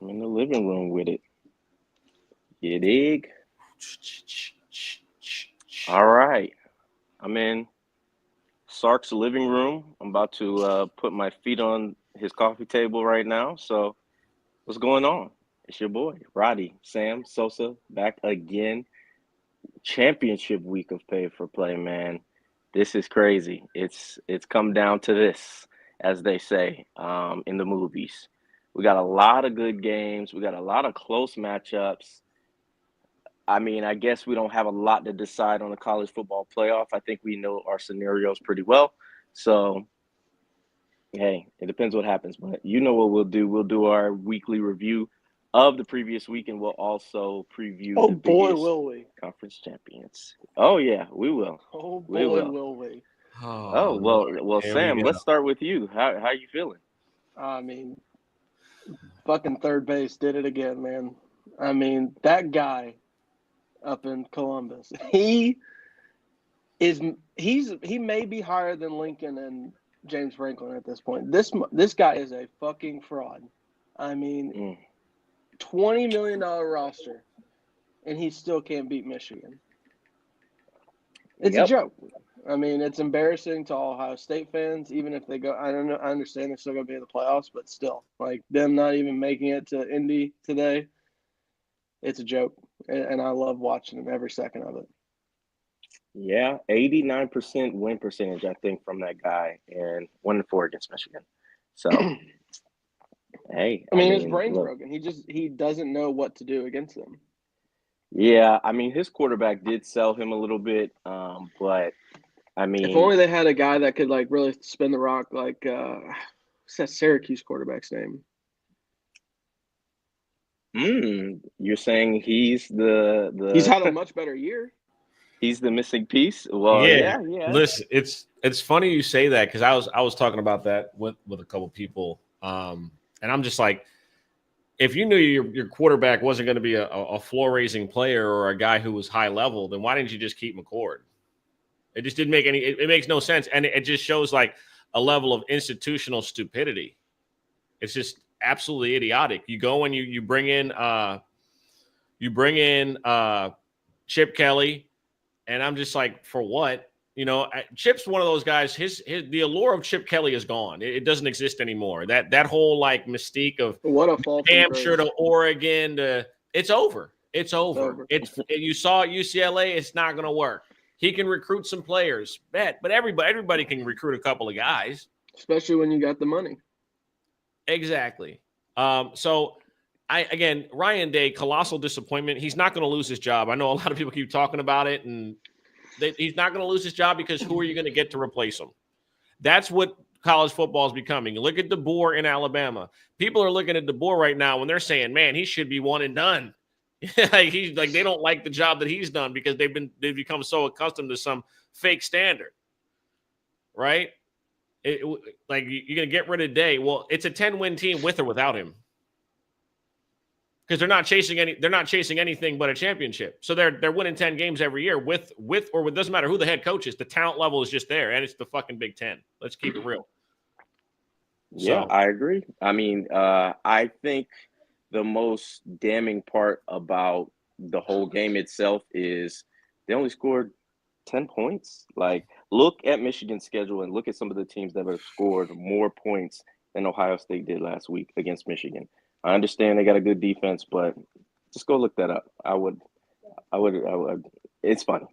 I'm in the living room with it. You dig? All right. I'm in Sark's living room. I'm about to put my feet on his coffee table right now. So, what's going on? It's your boy, Roddy, Sam, Sosa, back again. Championship week of Pay for Play, man. This is crazy. It's come down to this, as they say in the movies. We got a lot of good games. We got a lot of close matchups. I mean, I guess we don't have a lot to decide on the college football playoff. I think we know our scenarios pretty well. So, hey, it depends what happens. But you know what we'll do. We'll do our weekly review of the previous week, and we'll also preview Oh the boy, biggest will we! conference champions. Oh, yeah, we will. Oh We boy, will. will we! Oh, Oh well, Lord, well, here we Sam, go. let's start with you. How you feeling? I mean, fucking third base did it again, man. I mean, that guy up in Columbus, he may be higher than Lincoln and James Franklin at this point. This guy is a fucking fraud. I mean, Mm. $20 million roster, and he still can't beat Michigan. It's a Yep. joke. I mean, it's embarrassing to all Ohio State fans, even if they go. I don't know. I understand they're still going to be in the playoffs, but still, like them not even making it to Indy today, it's a joke. And I love watching them every second of it. Yeah, 89% win percentage, I think, from that guy, and 1-4 against Michigan. So, hey, I I mean, his mean, brain's look, broken. He doesn't know what to do against them. yeah, I mean, his quarterback did sell him a little bit, but I If mean, only they had a guy that could like really spin the rock, like what's that Syracuse quarterback's name? you're saying he's He's had a the much better year. he's the missing piece? Well, Yeah, yeah, yeah. listen, it's funny you say that because I was talking about that with a couple people, and I'm just like, if you knew your quarterback wasn't going to be a floor raising player or a guy who was high level, then why didn't you just keep McCord? It just didn't make any. It makes no sense, and it just shows like a level of institutional stupidity. It's just absolutely idiotic. You go and you bring in Chip Kelly, and I'm just like, for what? Chip's one of those guys. His the allure of Chip Kelly is gone. It doesn't exist anymore. That whole like mystique of What a fall from Hampshire grace. to Oregon it's over. It's It's over. over. You saw at UCLA. It's not going to work. He can recruit some players, but everybody can recruit a couple of guys. Especially when you got the money. Exactly. So Ryan Day, colossal disappointment. He's not going to lose his job. I know a lot of people keep talking about it, and he's not going to lose his job because who are you going to get to replace him? That's what college football is becoming. Look at DeBoer in Alabama. People are looking at DeBoer right now when they're saying, "Man, he should be one and done." like they don't like the job that he's done because they've become so accustomed to some fake standard, right? Like you're gonna get rid of Day. Well, it's a 10-win team with or without him because they're not chasing anything but a championship. So they're winning 10 games every year with or it doesn't matter who the head coach is. The talent level is just there, and it's the fucking Big Ten. Let's keep it real. Yeah, So I agree. I mean, I think the most damning part about the whole game itself is they only scored 10 points. Like, look at Michigan's schedule and look at some of the teams that have scored more points than Ohio State did last week against Michigan. I understand they got a good defense, but just go look that up. I would. It's funny.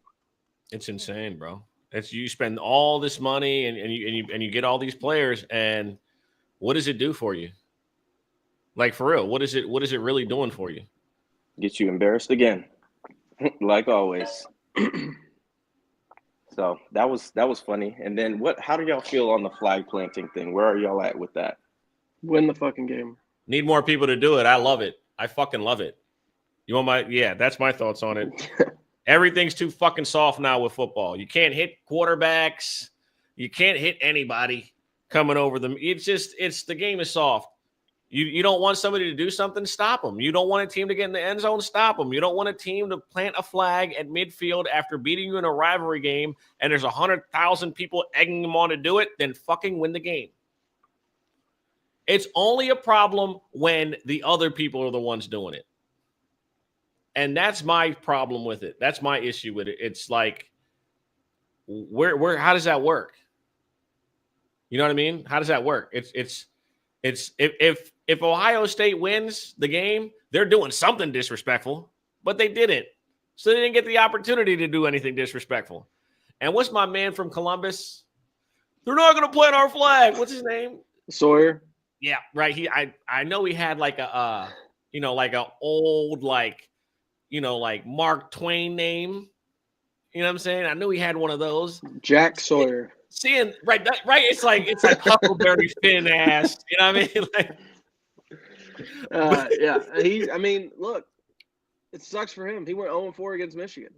it's insane, bro. It's you spend all this money and you get all these players, and what does it do for you? Like for real, what is it really doing for you? Get you embarrassed again, like always. So that was funny. And then what? How do y'all feel on the flag planting thing? Where are y'all at with that? Win the fucking game. Need more people to do it. I love it. I fucking love it. You want my that's my thoughts on it. Everything's too fucking soft now with football. You can't hit quarterbacks. You can't hit anybody coming over them. It's the game is soft. You don't want somebody to do something, stop them. You don't want a team to get in the end zone, stop them. You don't want a team to plant a flag at midfield after beating you in a rivalry game and there's 100,000 people egging them on to do it, then fucking win the game. It's only a problem when the other people are the ones doing it. And that's my problem with it. That's my issue with it. It's like, how does that work? You know what I mean? How does that work? It's if Ohio State wins the game, they're doing something disrespectful, but they didn't. So they didn't get the opportunity to do anything disrespectful. And what's my man from Columbus? They're not going to plant our flag. What's his name? Sawyer. Yeah, right. I know he had like a like a old like Mark Twain name. You know what I'm saying? I knew he had one of those. Jack Sawyer. Seeing right. It's like Huckleberry Finn ass. You know what I mean? Like, yeah. I mean, look, it sucks for him. He went 0-4 against Michigan.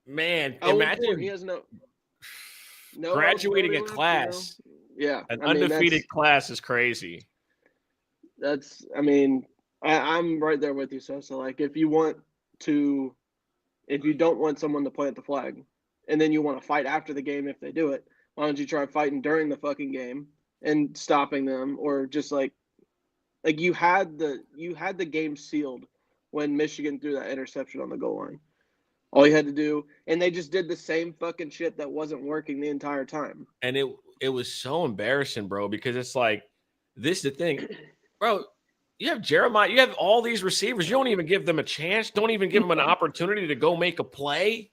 Man, 0-4, imagine he has no graduating a class. Yeah, an undefeated class is crazy. That's. I mean, I'm right there with you, so like, if you don't want someone to plant the flag, and then you want to fight after the game if they do it, why don't you try fighting during the fucking game and stopping them, or just like you had the game sealed when Michigan threw that interception on the goal line. All you had to do, and they just did the same fucking shit that wasn't working the entire time. And it was so embarrassing, bro, because it's like, this is the thing, bro. You have Jeremiah, you have all these receivers. You don't even give them a chance. Don't even give them an opportunity to go make a play.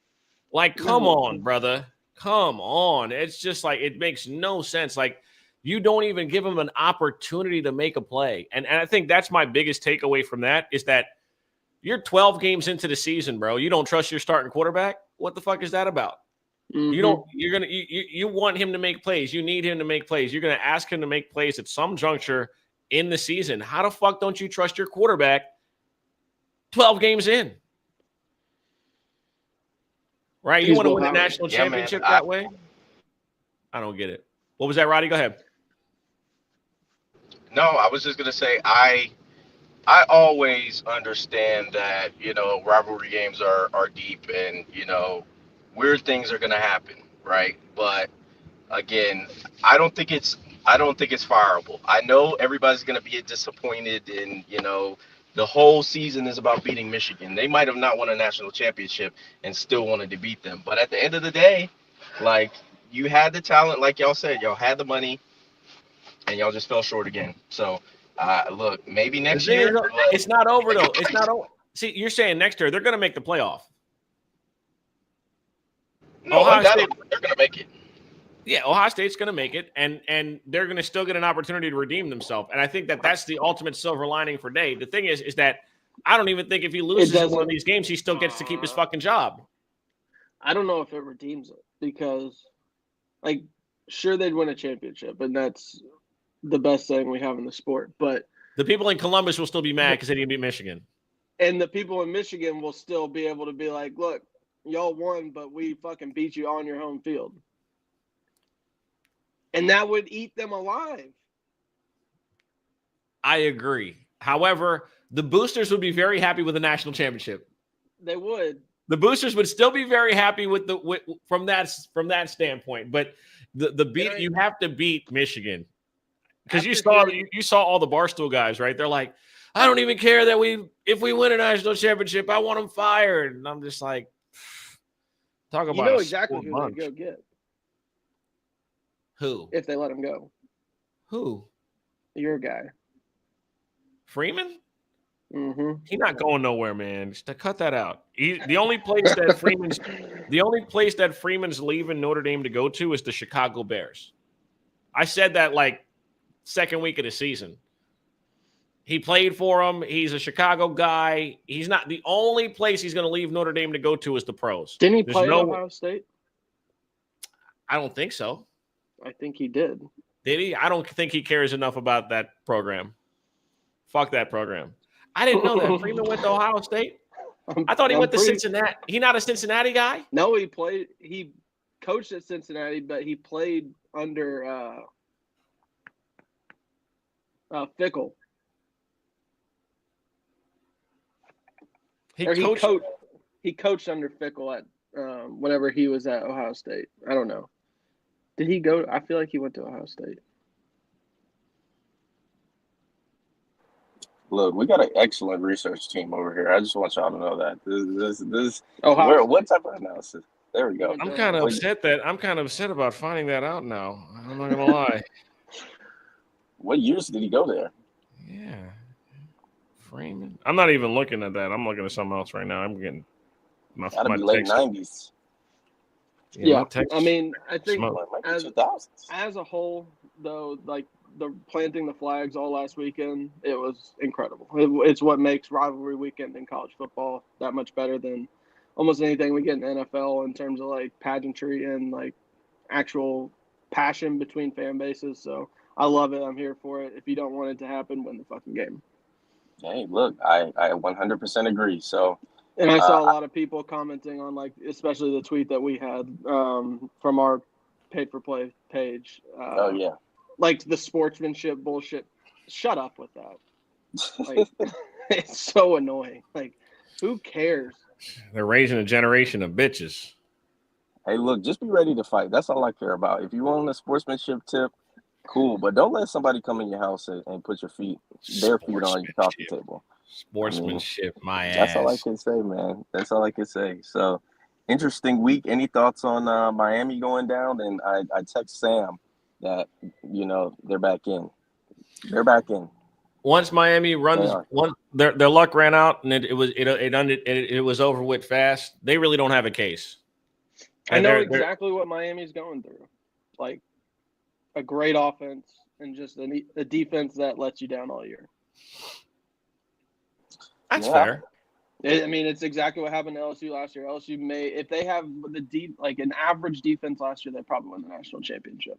Like, come on, brother. Come on. It's just like, it makes no sense. Like, you don't even give them an opportunity to make a play. And I think that's my biggest takeaway from that, is that you're 12 games into the season, bro. You don't trust your starting quarterback? What the fuck is that about? Mm-hmm. You want him to make plays. You need him to make plays. You're going to ask him to make plays at some juncture in the season. How the fuck don't you trust your quarterback 12 games in? Right? You want to win a national championship that way? I don't get it. What was that, Roddy? Go ahead. No, I was just gonna say I always understand that, rivalry games are deep, and weird things are gonna happen, right? But again, I don't think it's fireable. I know everybody's gonna be disappointed, and the whole season is about beating Michigan. They might have not won a national championship and still wanted to beat them, but at the end of the day, like, you had the talent, like y'all said, y'all had the money, and y'all just fell short again. So, look, maybe next year. It's not over, though. It's not over. See, you're saying next year they're going to make the playoff. No, they're going to make it. Yeah, Ohio State's going to make it, and they're going to still get an opportunity to redeem themselves. And I think that's the ultimate silver lining for Day. The thing is that I don't even think if he loses one of these games, he still gets to keep his fucking job. I don't know if it redeems it, because, like, sure, they'd win a championship, and that's the best thing we have in the sport. But the people in Columbus will still be mad because they didn't beat Michigan. And the people in Michigan will still be able to be like, look, y'all won, but we fucking beat you on your home field. And that would eat them alive. I agree. However, the boosters would be very happy with the national championship. They would. The boosters would still be very happy from that standpoint. But you have to beat Michigan, because you saw all the Barstool guys, right? They're like, I don't even care that if we win a national championship, I want them fired. And I'm just like, talk about exactly who they go get. Who? If they let him go. Who? Your guy. Freeman? Mm-hmm. He's not going nowhere, man. Just to cut that out. The only place that Freeman's leaving Notre Dame to go to is the Chicago Bears. I said that like second week of the season. He played for him. He's a Chicago guy. He's not the only place he's going to leave Notre Dame to go to is the pros. Didn't he play at Ohio State? I don't think so. I think he did. Did he? I don't think he cares enough about that program. Fuck that program. I didn't know that Freeman went to Ohio State. I thought he went to Cincinnati. He not a Cincinnati guy? No, he coached at Cincinnati, but he played under Fickle. He coached under Fickle at whenever he was at Ohio State. I don't know. Did he go? I feel like he went to Ohio State. Look, we got an excellent research team over here. I just want y'all to know that. This Ohio where State. what type of analysis? There we go. I'm kind of upset about finding that out now. I'm not gonna lie. What years did he go there? Yeah, Freeman. I'm not even looking at that. I'm looking at something else right now. I'm getting my Gotta be text. late 90s. Yeah, my text I mean, I think smoke. Might be as 2000s. as a whole, though, like the planting the flags all last weekend, it was incredible. It's what makes rivalry weekend in college football that much better than almost anything we get in the NFL in terms of like pageantry and like actual passion between fan bases. So I love it. I'm here for it. If you don't want it to happen, win the fucking game. Hey, look, I 100% agree. So, And I saw a lot of people commenting on like, especially the tweet that we had from our paid for play page. oh yeah, Like the sportsmanship bullshit. Shut up with that. Like, it's so annoying. Like, who cares? They're raising a generation of bitches. hey, look, just be ready to fight. That's all I care about. If you want a sportsmanship tip, cool, but don't let somebody come in your house and put their feet on your coffee table. Sportsmanship, my ass. That's all I can say, man. That's all I can say. So, interesting week. Any thoughts on Miami going down? And I text Sam that they're back in. They're back in. Once Miami their luck ran out and it was over with fast. They really don't have a case. I know exactly what Miami's going through. Like a great offense and just a defense that lets you down all year. That's fair. I mean, it's exactly what happened to LSU last year. LSU if they have like an average defense last year, they probably win the national championship.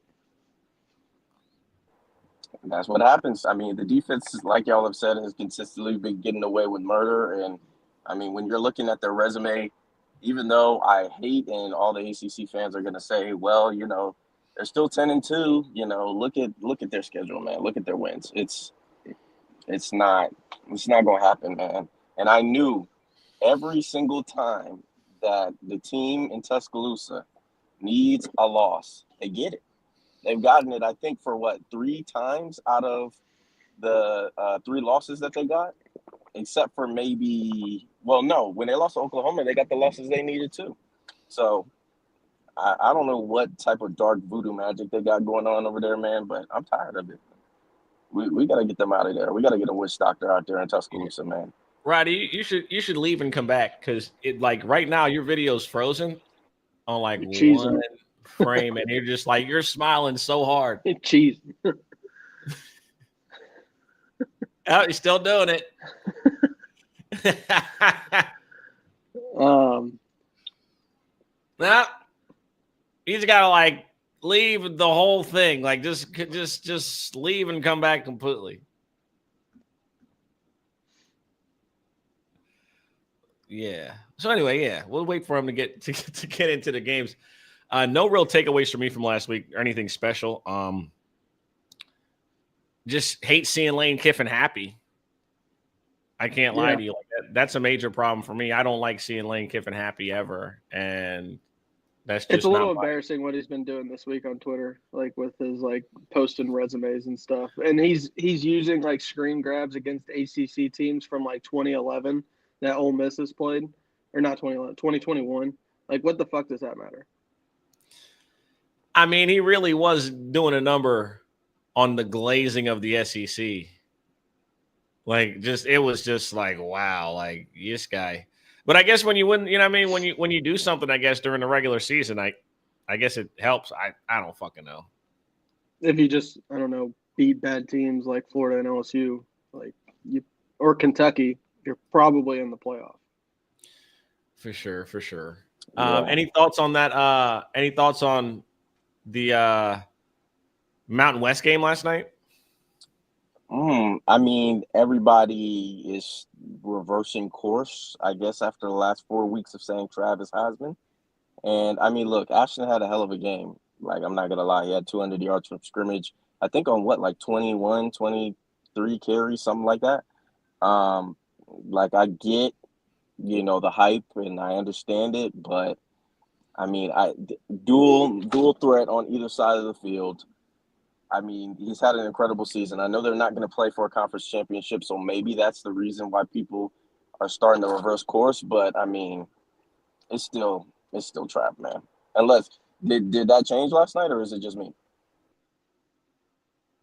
That's what happens. I mean, the defense, like y'all have said, has consistently been getting away with murder. And I mean, when you're looking at their resume, even though I hate and all the ACC fans are going to say, well, they're still 10-2. Look at their schedule, man. Look at their wins. It's not going to happen, man. And I knew every single time that the team in Tuscaloosa needs a loss, they get it. They've gotten it, I think, for 3 times out of the 3 losses that they got, except for when they lost to Oklahoma, they got the losses they needed too. So I don't know what type of dark voodoo magic they got going on over there, man, but I'm tired of it. We got to get them out of there. We got to get a witch doctor out there in Tuscaloosa, man. Roddy, you should leave and come back because right now your video's frozen on one frame and you're just you're smiling so hard. Cheese. Oh, you're still doing it. Now you just gotta leave the whole thing. Just leave and come back completely. Yeah. So anyway, yeah, we'll wait for him to get into the games. No real takeaways for me from last week or anything special. Just hate seeing Lane Kiffin happy. I can't lie to you. That's a major problem for me. I don't like seeing Lane Kiffin happy ever, and that's just it's a little embarrassing what he's been doing this week on Twitter, with his posting resumes and stuff. And he's using screen grabs against ACC teams from 2011 that Ole Miss has played, or not 2011, 2021. What the fuck does that matter? I mean, he really was doing a number on the glazing of the SEC. It was just wow, this guy. But I guess when you win, when you do something, I guess during the regular season, I guess it helps. I don't fucking know. If you just, I don't know, beat bad teams like Florida and LSU, or Kentucky, you're probably in the playoff. For sure. Yeah. Any thoughts on that? Any thoughts on the Mountain West game last night? I mean, everybody is reversing course, I guess, after the last 4 weeks of saying Travis Heisman. And I mean, look, Ashton had a hell of a game. I'm not going to lie. He had 200 yards from scrimmage. I think on 21, 23 carries, something like that. I get, the hype and I understand it, but I mean, dual threat on either side of the field. I mean, he's had an incredible season. I know they're not going to play for a conference championship, so maybe that's the reason why people are starting to reverse course. But I mean, it's still trap, man. Unless did that change last night, or is it just me?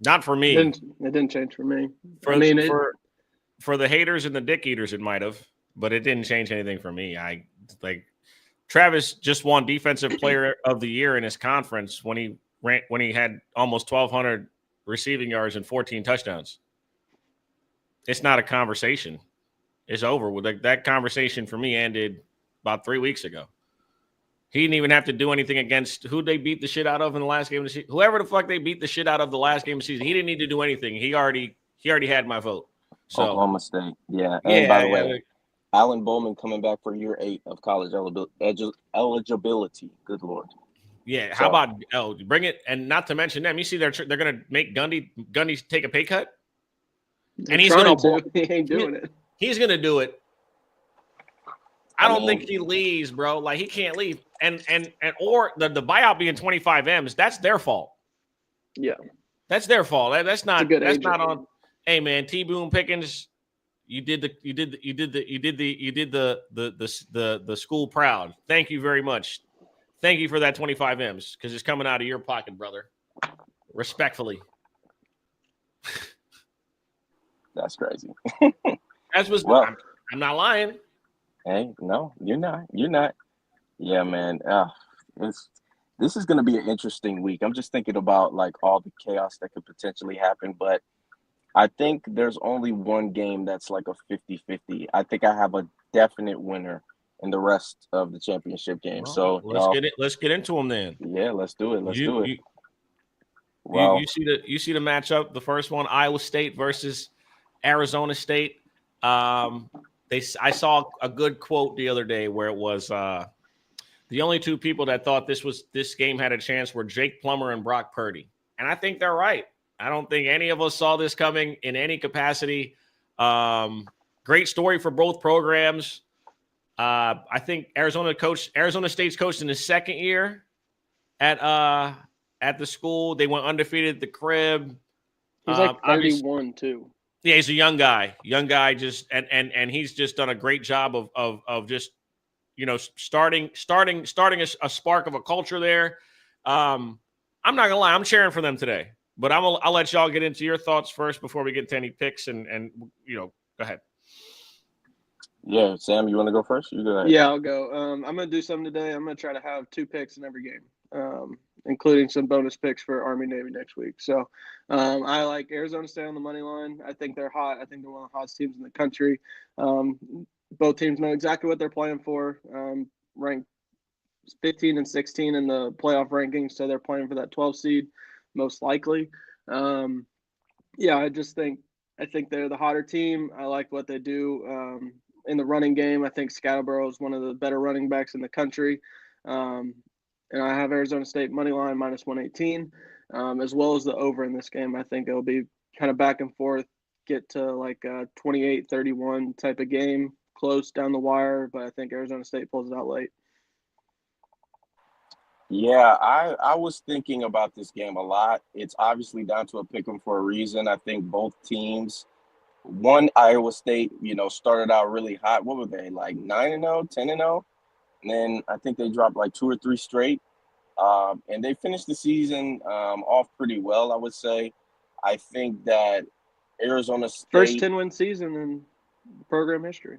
Not for It me. didn't change for me. For I mean, for the haters and the dick eaters, it might have, but it didn't change anything for me. I like Travis just won Defensive Player of the Year in his conference when he had almost 1,200 receiving yards and 14 touchdowns. It's not a conversation. It's over with. Like, that conversation for me ended about 3 weeks ago. He didn't even have to do anything against who they beat the shit out of in the last game of the season. Whoever the fuck they beat the shit out of the last game of the season, he didn't need to do anything. He already had my vote. So Oklahoma State, yeah. And by yeah, the way, Alan Bowman coming back for year 8 of college eligibility. Good Lord. yeah. How about bring it? And not to mention them. You see, they're going to make Gundy take a pay cut, and he's going to. He ain't doing it. He's going to do it. I don't think he leaves, bro. Like, he can't leave. And or the buyout being 25 M's, that's their fault. Yeah. That's their fault. That's not agent. on. Hey man, T Boone Pickens, you did the school proud. Thank you very much. Thank you for that 25 M's because it's coming out of your pocket, brother. Respectfully. That's crazy. I'm not lying. Hey, no, you're not. Yeah, man. This is going to be an interesting week. I'm just thinking about like all the chaos that could potentially happen, but I think there's only one game that's like a 50-50. I think I have a definite winner in the rest of the championship game. So let's get into them then. Yeah, let's do it. You see the matchup, the first one, Iowa State versus Arizona State. I saw a good quote the other day where it was the only two people that thought this game had a chance were Jake Plummer and Brock Purdy, and I think they're right. I don't think any of us saw this coming in any capacity. Great story for both programs. I think Arizona State's coached in his second year at the school. They went undefeated at the Crib. He's like 31 too. Yeah, he's a young guy. Just and he's just done a great job of just starting a spark of a culture there. I'm not gonna lie, I'm cheering for them today. But I'll let y'all get into your thoughts first before we get to any picks and go ahead. Yeah, Sam, you want to go first? You go ahead. Yeah, I'll go. I'm gonna do something today. I'm gonna try to have 2 picks in every game, including some bonus picks for Army Navy next week. So I like Arizona State on the money line. I think they're hot. I think they're one of the hottest teams in the country. Both teams know exactly what they're playing for. Ranked 15 and 16 in the playoff rankings, so they're playing for that 12 seed. Most likely. I think they're the hotter team. I like what they do in the running game. I think Scatterborough is one of the better running backs in the country. And I have Arizona State money line minus 118, as well as the over in this game. I think it'll be kind of back and forth, get to like a 28-31 type of game, close down the wire, but I think Arizona State pulls it out late. Yeah, I was thinking about this game a lot. It's obviously down to a pick 'em for a reason. I think both teams, Iowa State, started out really hot. What were they, like 9-0, 10-0? And then I think they dropped like 2 or 3 straight. And they finished the season off pretty well, I would say. I think that Arizona State, first 10-win season in program history.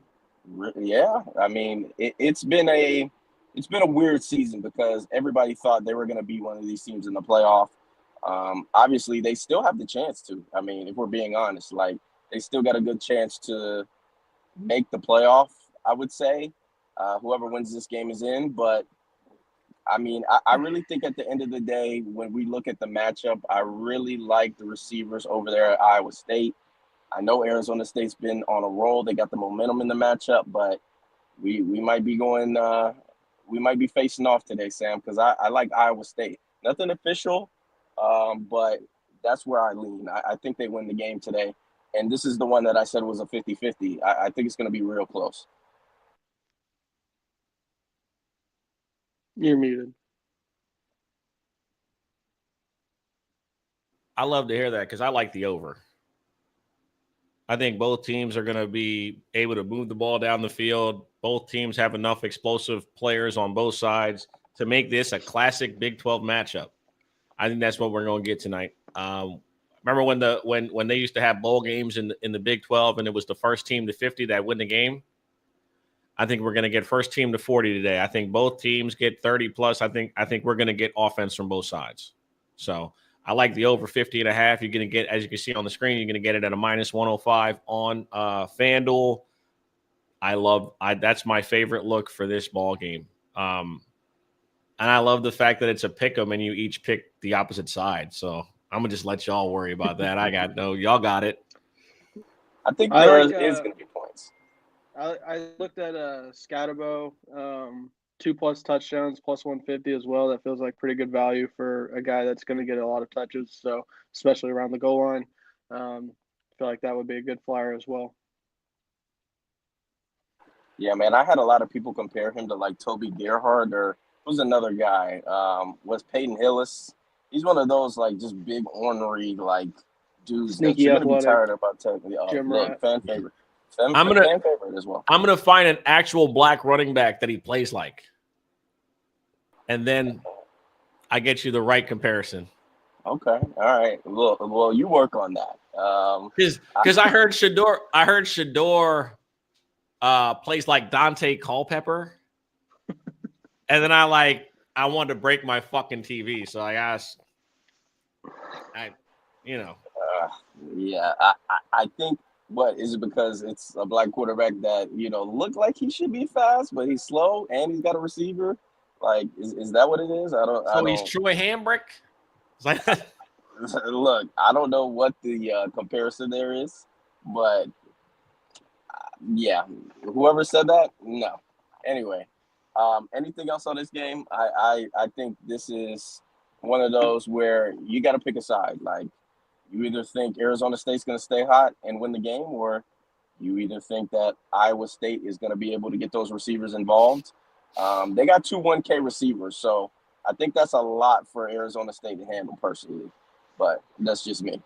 Yeah, I mean, it's been a weird season because everybody thought they were going to be one of these teams in the playoff. Obviously, they still have the chance to. I mean, if we're being honest, like they still got a good chance to make the playoff, I would say. Whoever wins this game is in. But, I mean, I really think at the end of the day, when we look at the matchup, I really like the receivers over there at Iowa State. I know Arizona State's been on a roll. They got the momentum in the matchup, but we might be going we might be facing off today, Sam, because I like Iowa State. Nothing official, but that's where I lean. I think they win the game today. And this is the one that I said was a 50-50. I think it's going to be real close. You're muted. I love to hear that because I like the over. I think both teams are going to be able to move the ball down the field. Both teams have enough explosive players on both sides to make this a classic Big 12 matchup. I think that's what we're going to get tonight. Remember when they used to have bowl games in the Big 12 and it was the first team to 50 that win the game? I think we're going to get first team to 40 today. I think both teams get 30 plus. I think we're going to get offense from both sides. So I like the over 50.5. You're going to get, as you can see on the screen, you're going to get it at a minus 105 on FanDuel. That's my favorite look for this ball game. And I love the fact that it's a pick 'em and you each pick the opposite side. So I'm gonna just let y'all worry about that. Y'all got it. I think I there like, is going to be points. I looked at Scatterbo, 2+ touchdowns, plus 150 as well. That feels like pretty good value for a guy that's going to get a lot of touches. So especially around the goal line, I feel like that would be a good flyer as well. Yeah, man, I had a lot of people compare him to like Toby Gerhard or who's another guy? Was Peyton Hillis. He's one of those like just big ornery like dudes that Sneaky you're gonna be athletic. tired about taking. Gym Look, rat. fan favorite. I'm Fan gonna favorite as well. I'm gonna find an actual black running back that he plays like, and then I get you the right comparison. Okay, all right. Well, you work on that. Because I heard Shador plays like Dante Culpepper, and then I wanted to break my fucking TV, so I asked, Yeah, I think what is it because it's a black quarterback that look like he should be fast, but he's slow and he's got a receiver. Like, is that what it is? He's Troy Hambrick. Look, I don't know what the comparison there is, but yeah, whoever said that, no. Anyway, anything else on this game? I think this is one of those where you got to pick a side. Like, you either think Arizona State's going to stay hot and win the game, or you either think that Iowa State is going to be able to get those receivers involved. They got 2 1K receivers, so I think that's a lot for Arizona State to handle personally, but that's just me.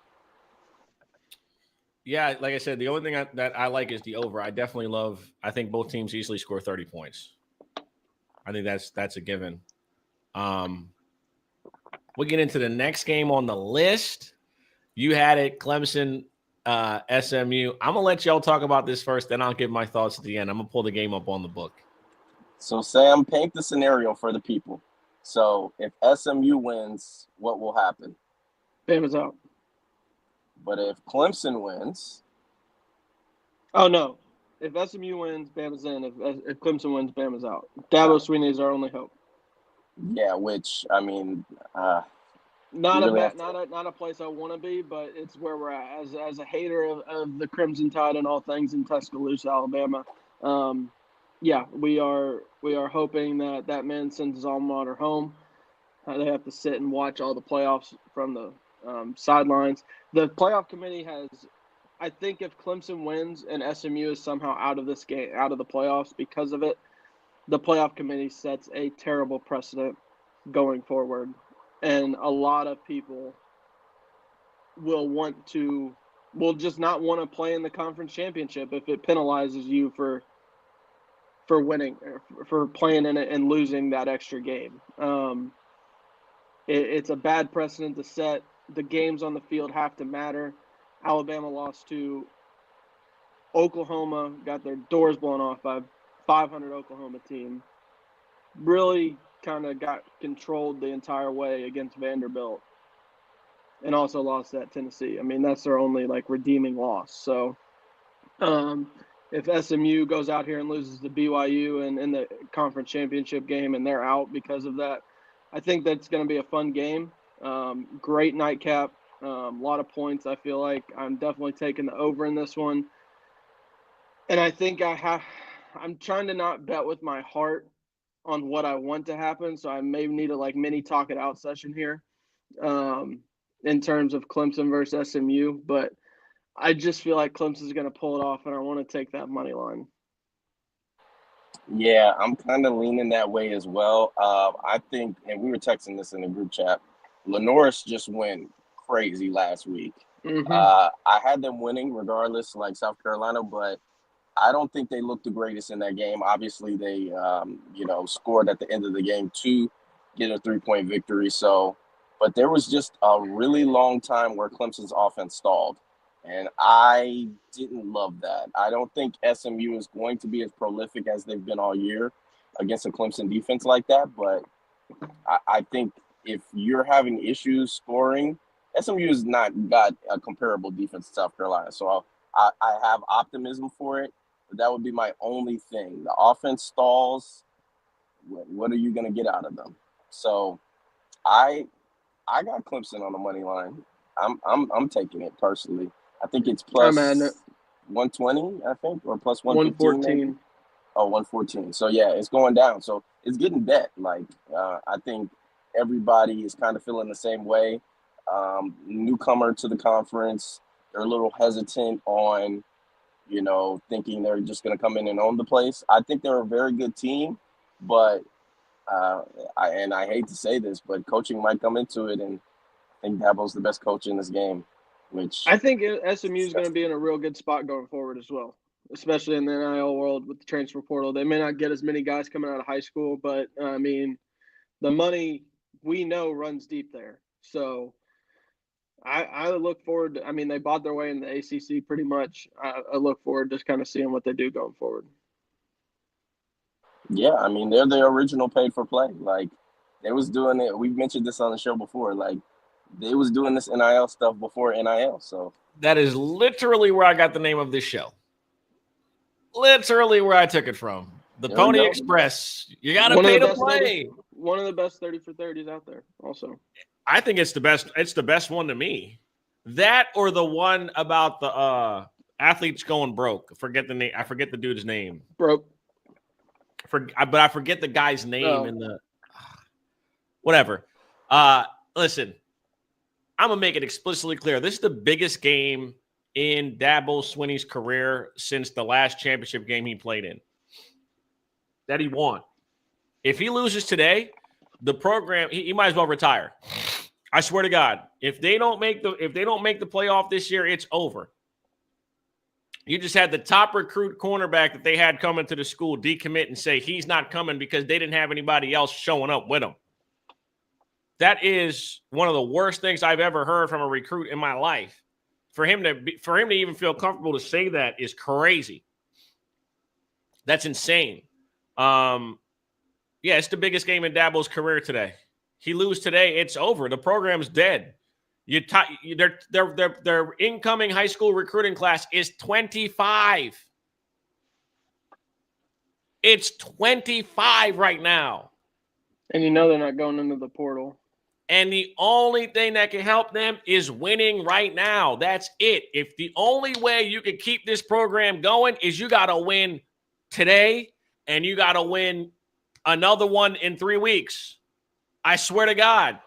Yeah, like I said, the only thing that I like is the over. I think both teams easily score 30 points. I think that's a given. We'll get into the next game on the list. You had it, Clemson, SMU. I'm going to let y'all talk about this first, then I'll give my thoughts at the end. I'm going to pull the game up on the book. So, Sam, paint the scenario for the people. So, if SMU wins, what will happen? Bama's out. But if Clemson wins... Oh, no. If SMU wins, Bama's in. If Clemson wins, Bama's out. Dabo Swinney is our only hope. Yeah, which, I mean... Not a place I want to be, but it's where we're at. As a hater of the Crimson Tide and all things in Tuscaloosa, Alabama, yeah, we are hoping that man sends his alma mater home. They have to sit and watch all the playoffs from the sidelines. The playoff committee has, I think, if Clemson wins and SMU is somehow out of this game, out of the playoffs because of it, the playoff committee sets a terrible precedent going forward. And a lot of people will just not want to play in the conference championship if it penalizes you for winning, for playing in it and losing that extra game. It's a bad precedent to set. The games on the field have to matter. Alabama lost to Oklahoma, got their doors blown off by 500 Oklahoma team. Really kind of got controlled the entire way against Vanderbilt, and also lost at Tennessee. I mean, that's their only redeeming loss. So if SMU goes out here and loses to BYU and in the conference championship game and they're out because of that, I think that's going to be a fun game. Great nightcap, a lot of points. I feel like I'm definitely taking the over in this one, and I think I'm trying to not bet with my heart on what I want to happen, so I may need a mini talk it out session here in terms of Clemson versus SMU, but I just feel like Clemson's going to pull it off, and I want to take that money line. Yeah, I'm kind of leaning that way as well. I think, and we were texting this in the group chat, Lenoris just went crazy last week. Mm-hmm. I had them winning regardless, like South Carolina, but I don't think they looked the greatest in that game. Obviously, they, scored at the end of the game to get a 3-point victory. So, but there was just a really long time where Clemson's offense stalled. And I didn't love that. I don't think SMU is going to be as prolific as they've been all year against a Clemson defense like that. But I think if you're having issues scoring, SMU has not got a comparable defense to South Carolina. So I have optimism for it. But that would be my only thing. The offense stalls. What are you going to get out of them? So I got Clemson on the money line. I'm taking it personally. I think it's plus 120, I think, or plus 115. 114. Oh, 114. So, yeah, it's going down. So, it's getting bet. Like, I think everybody is kind of feeling the same way. Newcomer to the conference, they're a little hesitant on, thinking they're just going to come in and own the place. I think they're a very good team, but I hate to say this, but coaching might come into it, and I think Dabo's the best coach in this game. Which I think SMU is going to be in a real good spot going forward as well, especially in the NIL world with the transfer portal. They may not get as many guys coming out of high school, but, the money we know runs deep there. So I look forward to, they bought their way in the ACC pretty much. I look forward to just kind of seeing what they do going forward. Yeah, they're the original paid for play. Like, they was doing it. We've mentioned this on the show before. Like, they was doing this NIL stuff before NIL. So that is literally where I got the name of this show. Literally where I took it from. The Pony Express. You got to pay to play. One of the best 30 for 30s out there also. I think it's the best. It's the best one to me. That or the one about the athletes going broke. Forget the name. I forget the dude's name. Broke. But I forget the guy's name in the whatever. Listen, I'm going to make it explicitly clear. This is the biggest game in Dabo Swinney's career since the last championship game he played in that he won. If he loses today, the program, he might as well retire. I swear to God, if they don't make the playoff this year, it's over. You just had the top recruit cornerback that they had coming to the school decommit and say he's not coming because they didn't have anybody else showing up with him. That is one of the worst things I've ever heard from a recruit in my life. For him to even feel comfortable to say that is crazy. That's insane. It's the biggest game in Dabo's career today. He loses today, it's over. The program's dead. Their incoming high school recruiting class is 25. It's 25 right now. And they're not going into the portal. And the only thing that can help them is winning right now. That's it. If the only way you can keep this program going is you got to win today and you got to win another one in 3 weeks. I swear to God.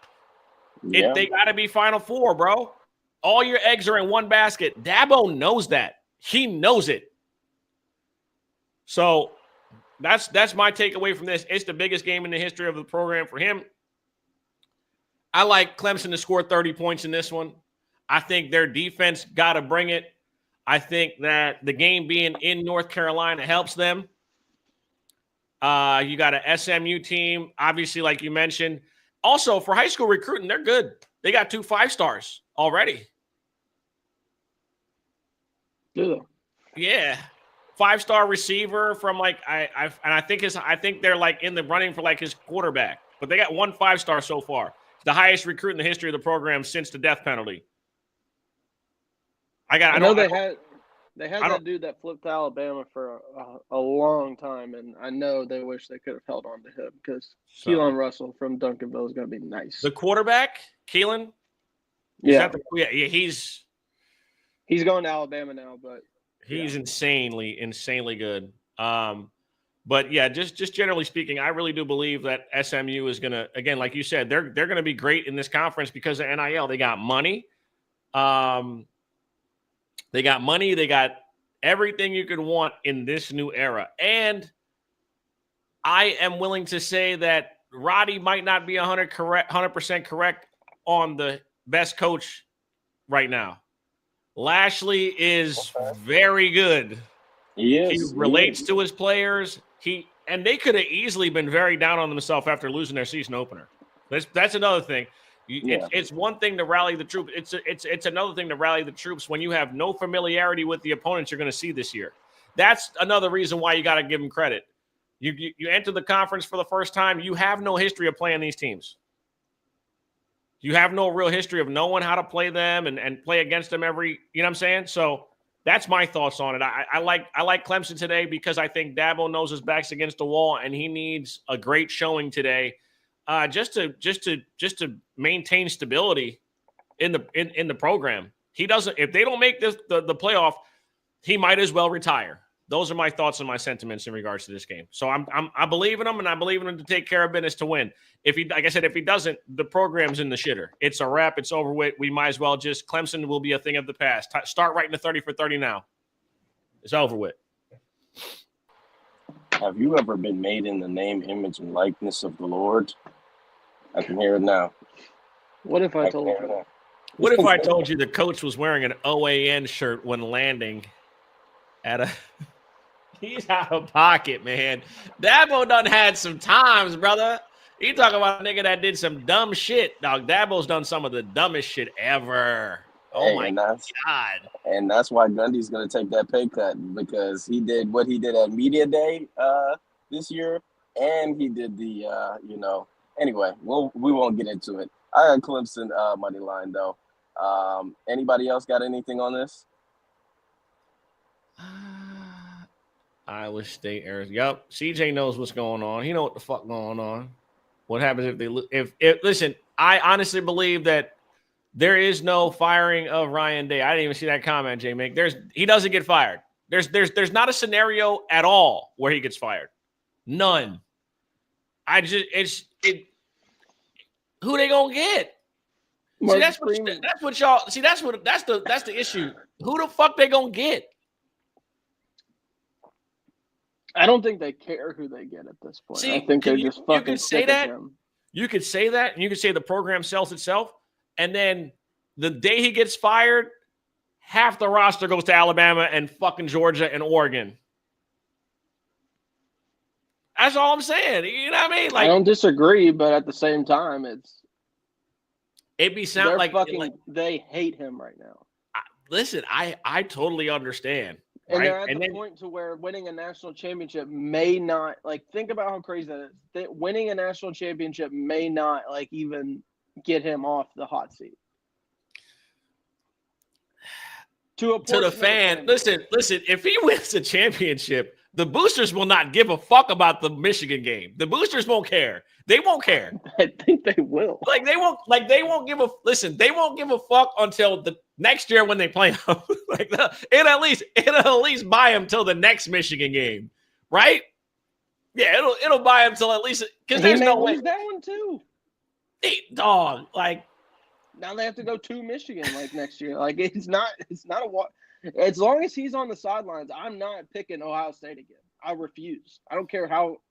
Yeah. They got to be Final Four, bro. All your eggs are in one basket. Dabo knows that. He knows it. So that's my takeaway from this. It's the biggest game in the history of the program for him. I like Clemson to score 30 points in this one. I think their defense got to bring it. I think that the game being in North Carolina helps them. You got a SMU team, obviously, like you mentioned. Also, for high school recruiting, they're good. They got 2 5-stars already. Do they? Yeah. 5-star receiver from I think they're like in the running for like his quarterback. But they got 1 5-star so far. The highest recruit in the history of the program since the death penalty. They had that dude that flipped to Alabama for a long time, and I know they wish they could have held on to him because Keelan Russell from Duncanville is going to be nice. The quarterback, Keelan? Yeah. He's going to Alabama now, but he's insanely good. But yeah, just generally speaking, I really do believe that SMU is going to, again, like you said, they're going to be great in this conference because of NIL. They got money. They got money. They got everything you could want in this new era. And I am willing to say that Roddy might not be 100% correct on the best coach right now. Lashley is very good. He He is. relates to his players. And they could have easily been very down on themselves after losing their season opener. That's another thing. It's one thing to rally the troops. It's another thing to rally the troops when you have no familiarity with the opponents you're going to see this year. That's another reason why you got to give them credit. You enter the conference for the first time. You have no history of playing these teams. You have no real history of knowing how to play them and play against them every. You know what I'm saying? So that's my thoughts on it. I like Clemson today because I think Dabo knows his back's against the wall and he needs a great showing today, just to maintain stability in the program. He doesn't. If they don't make the playoff, he might as well retire. Those are my thoughts and my sentiments in regards to this game. So I believe in him, and I believe in him to take care of business to win. If he, like I said, if he doesn't, the program's in the shitter. It's a wrap. It's over with. We might as well just Clemson will be a thing of the past. Start writing the 30 for 30 now. It's over with. Have you ever been made in the name, image, and likeness of the Lord? I can hear it now. What if I told you? That. What if I told you the coach was wearing an OAN shirt when landing at a? He's out of pocket, man. Dabo done had some times, brother. You talking about a nigga that did some dumb shit, dog. Dabo's done some of the dumbest shit ever. Oh, my God. And that's why Gundy's going to take that pay cut, because he did what he did at Media Day this year, and he did the, Anyway, we won't get into it. I got Clemson money line, though. Anybody else got anything on this? Iowa State, Arizona. Yep, CJ knows what's going on. He know what the fuck going on. What happens if they listen? I honestly believe that there is no firing of Ryan Day. I didn't even see that comment, J. Mick. He doesn't get fired. There's not a scenario at all where he gets fired. None. Who they gonna get? See, that's the issue. Who the fuck they gonna get? I don't think they care who they get at this point. See, I think they're just fucking. You could say that. You could say that, and you could say the program sells itself. And then the day he gets fired, half the roster goes to Alabama and fucking Georgia and Oregon. That's all I'm saying. You know what I mean? Like, I don't disagree, but at the same time, they hate him right now. Listen, I totally understand. And right? they're at the point to where winning a national championship may not, think about how crazy that is. Winning a national championship may not, even get him off the hot seat. To the fan, listen, if he wins a championship, the boosters will not give a fuck about the Michigan game. The boosters won't care. They won't care. I think they will. They won't give a fuck until the next year when they play them. It'll at least buy them till the next Michigan game, right? Yeah, it'll buy them till at least, because there's no way that one too. Dog, now they have to go to Michigan next year. It's not a walk. As long as he's on the sidelines, I'm not picking Ohio State again. I refuse. I don't care how,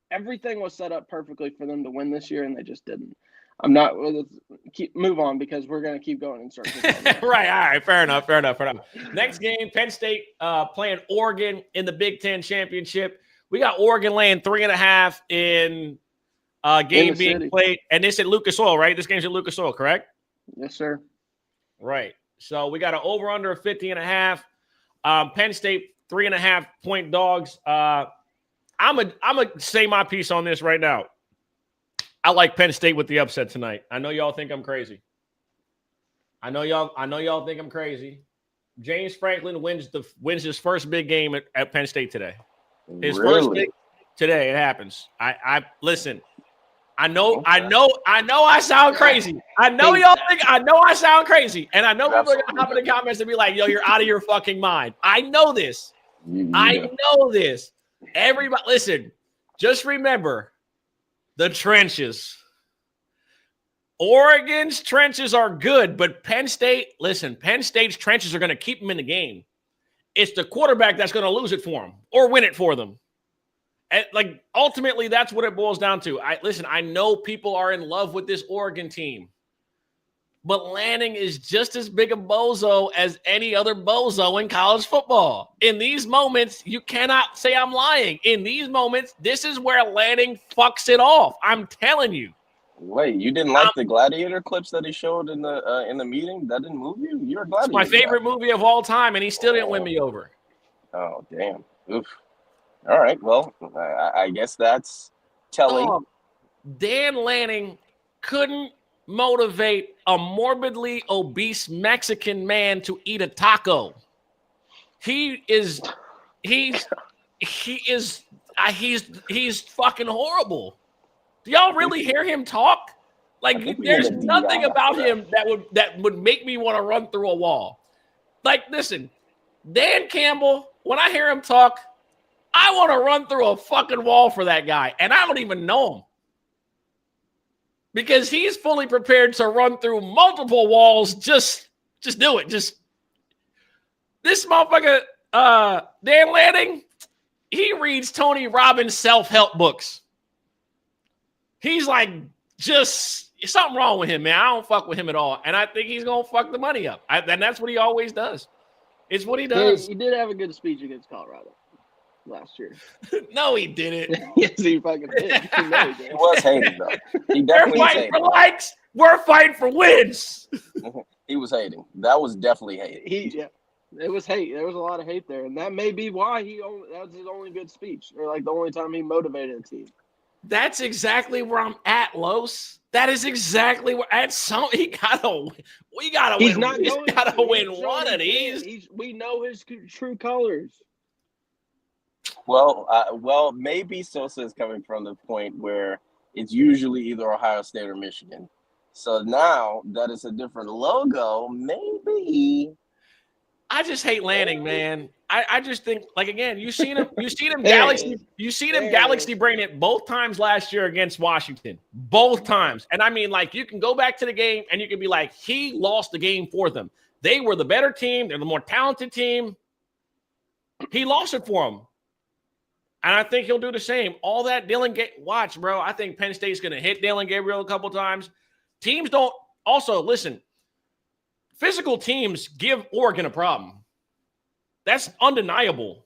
everything was set up perfectly for them to win this year, and they just didn't. I'm not. Move on, because we're gonna keep going in circles. Right. All right. Fair enough. Next game, Penn State playing Oregon in the Big Ten championship. We got Oregon laying 3.5 in game being played, and this at Lucas Oil, right? This game's at Lucas Oil, correct? Yes, sir. Right. So we got an over under of 50.5. Penn State 3.5 point dogs. I'm a say my piece on this right now. I like Penn State with the upset tonight. I know y'all think I'm crazy. I know y'all think I'm crazy. James Franklin wins his first big game at Penn State today. His first big today. It happens. I listen. I know I sound crazy. I know y'all think I know I sound crazy. And I know people are gonna hop in the comments and be like, yo, you're out of your fucking mind. I know this. I know this. Everybody, listen, just remember the trenches. Oregon's trenches are good, but Penn State's trenches are going to keep them in the game. It's the quarterback that's going to lose it for them or win it for them. And ultimately, that's what it boils down to. I know people are in love with this Oregon team. but Lanning is just as big a bozo as any other bozo in college football. In these moments, you cannot say I'm lying. In these moments, this is where Lanning fucks it off. I'm telling you. Wait, you didn't like the gladiator clips that he showed in the meeting? That didn't move you? You're a It's gladiator my favorite guy. movie of all time, and he still didn't win me over. Oh, damn. Oof. All right. Well, I guess that's telling. Oh, Dan Lanning couldn't motivate a morbidly obese Mexican man to eat a taco. He's fucking horrible. Do y'all really hear him talk? Like, there's nothing about him that would make me want to run through a wall. Like, listen, Dan Campbell, when I hear him talk, I want to run through a fucking wall for that guy, and I don't even know him. Because he's fully prepared to run through multiple walls. Just do it. This motherfucker, Dan Lanning, he reads Tony Robbins self-help books. He's like, just something wrong with him, man. I don't fuck with him at all. And I think he's going to fuck the money up. And that's what he always does. It's what he does. He did have a good speech against Colorado last year. No, he didn't. Yes, he fucking did. You know he did. He was hating, though. He We're definitely was fighting hating. for likes. We're fighting for wins. He was hating. That was definitely hating. It was hate. There was a lot of hate there, and that may be why that was his only good speech, or like the only time he motivated a team. That's exactly where I'm at, Los. That is exactly where at some we gotta win. He's not He's going gotta to. win He's one of showing these. We know his true colors. Well, maybe Sosa is coming from the point where it's usually either Ohio State or Michigan. So now that it's a different logo, maybe. I just hate Lanning, man. I just think, like, again, you seen him Galaxy brain it both times last year against Washington. Both times. And I mean, like, you can go back to the game and you can be like, he lost the game for them. They were the better team, they're the more talented team. He lost it for them. And I think he'll do the same. All that watch, bro. I think Penn State's gonna hit Dillon Gabriel a couple times. Teams don't also listen. Physical teams give Oregon a problem. That's undeniable.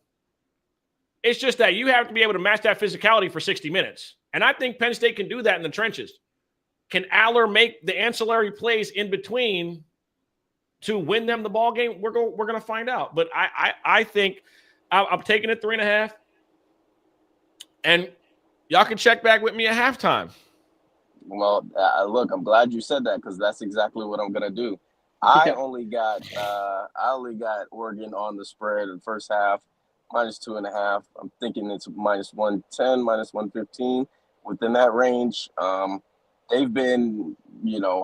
It's just that you have to be able to match that physicality for 60 minutes. And I think Penn State can do that in the trenches. Can Aller make the ancillary plays in between to win them the ball game? We're going to find out. But I think I'm taking it 3.5. And y'all can check back with me at halftime. Well, look, I'm glad you said that because that's exactly what I'm gonna do. I only got Oregon on the spread in the first half, -2.5. I'm thinking it's -110, -115 within that range. They've been,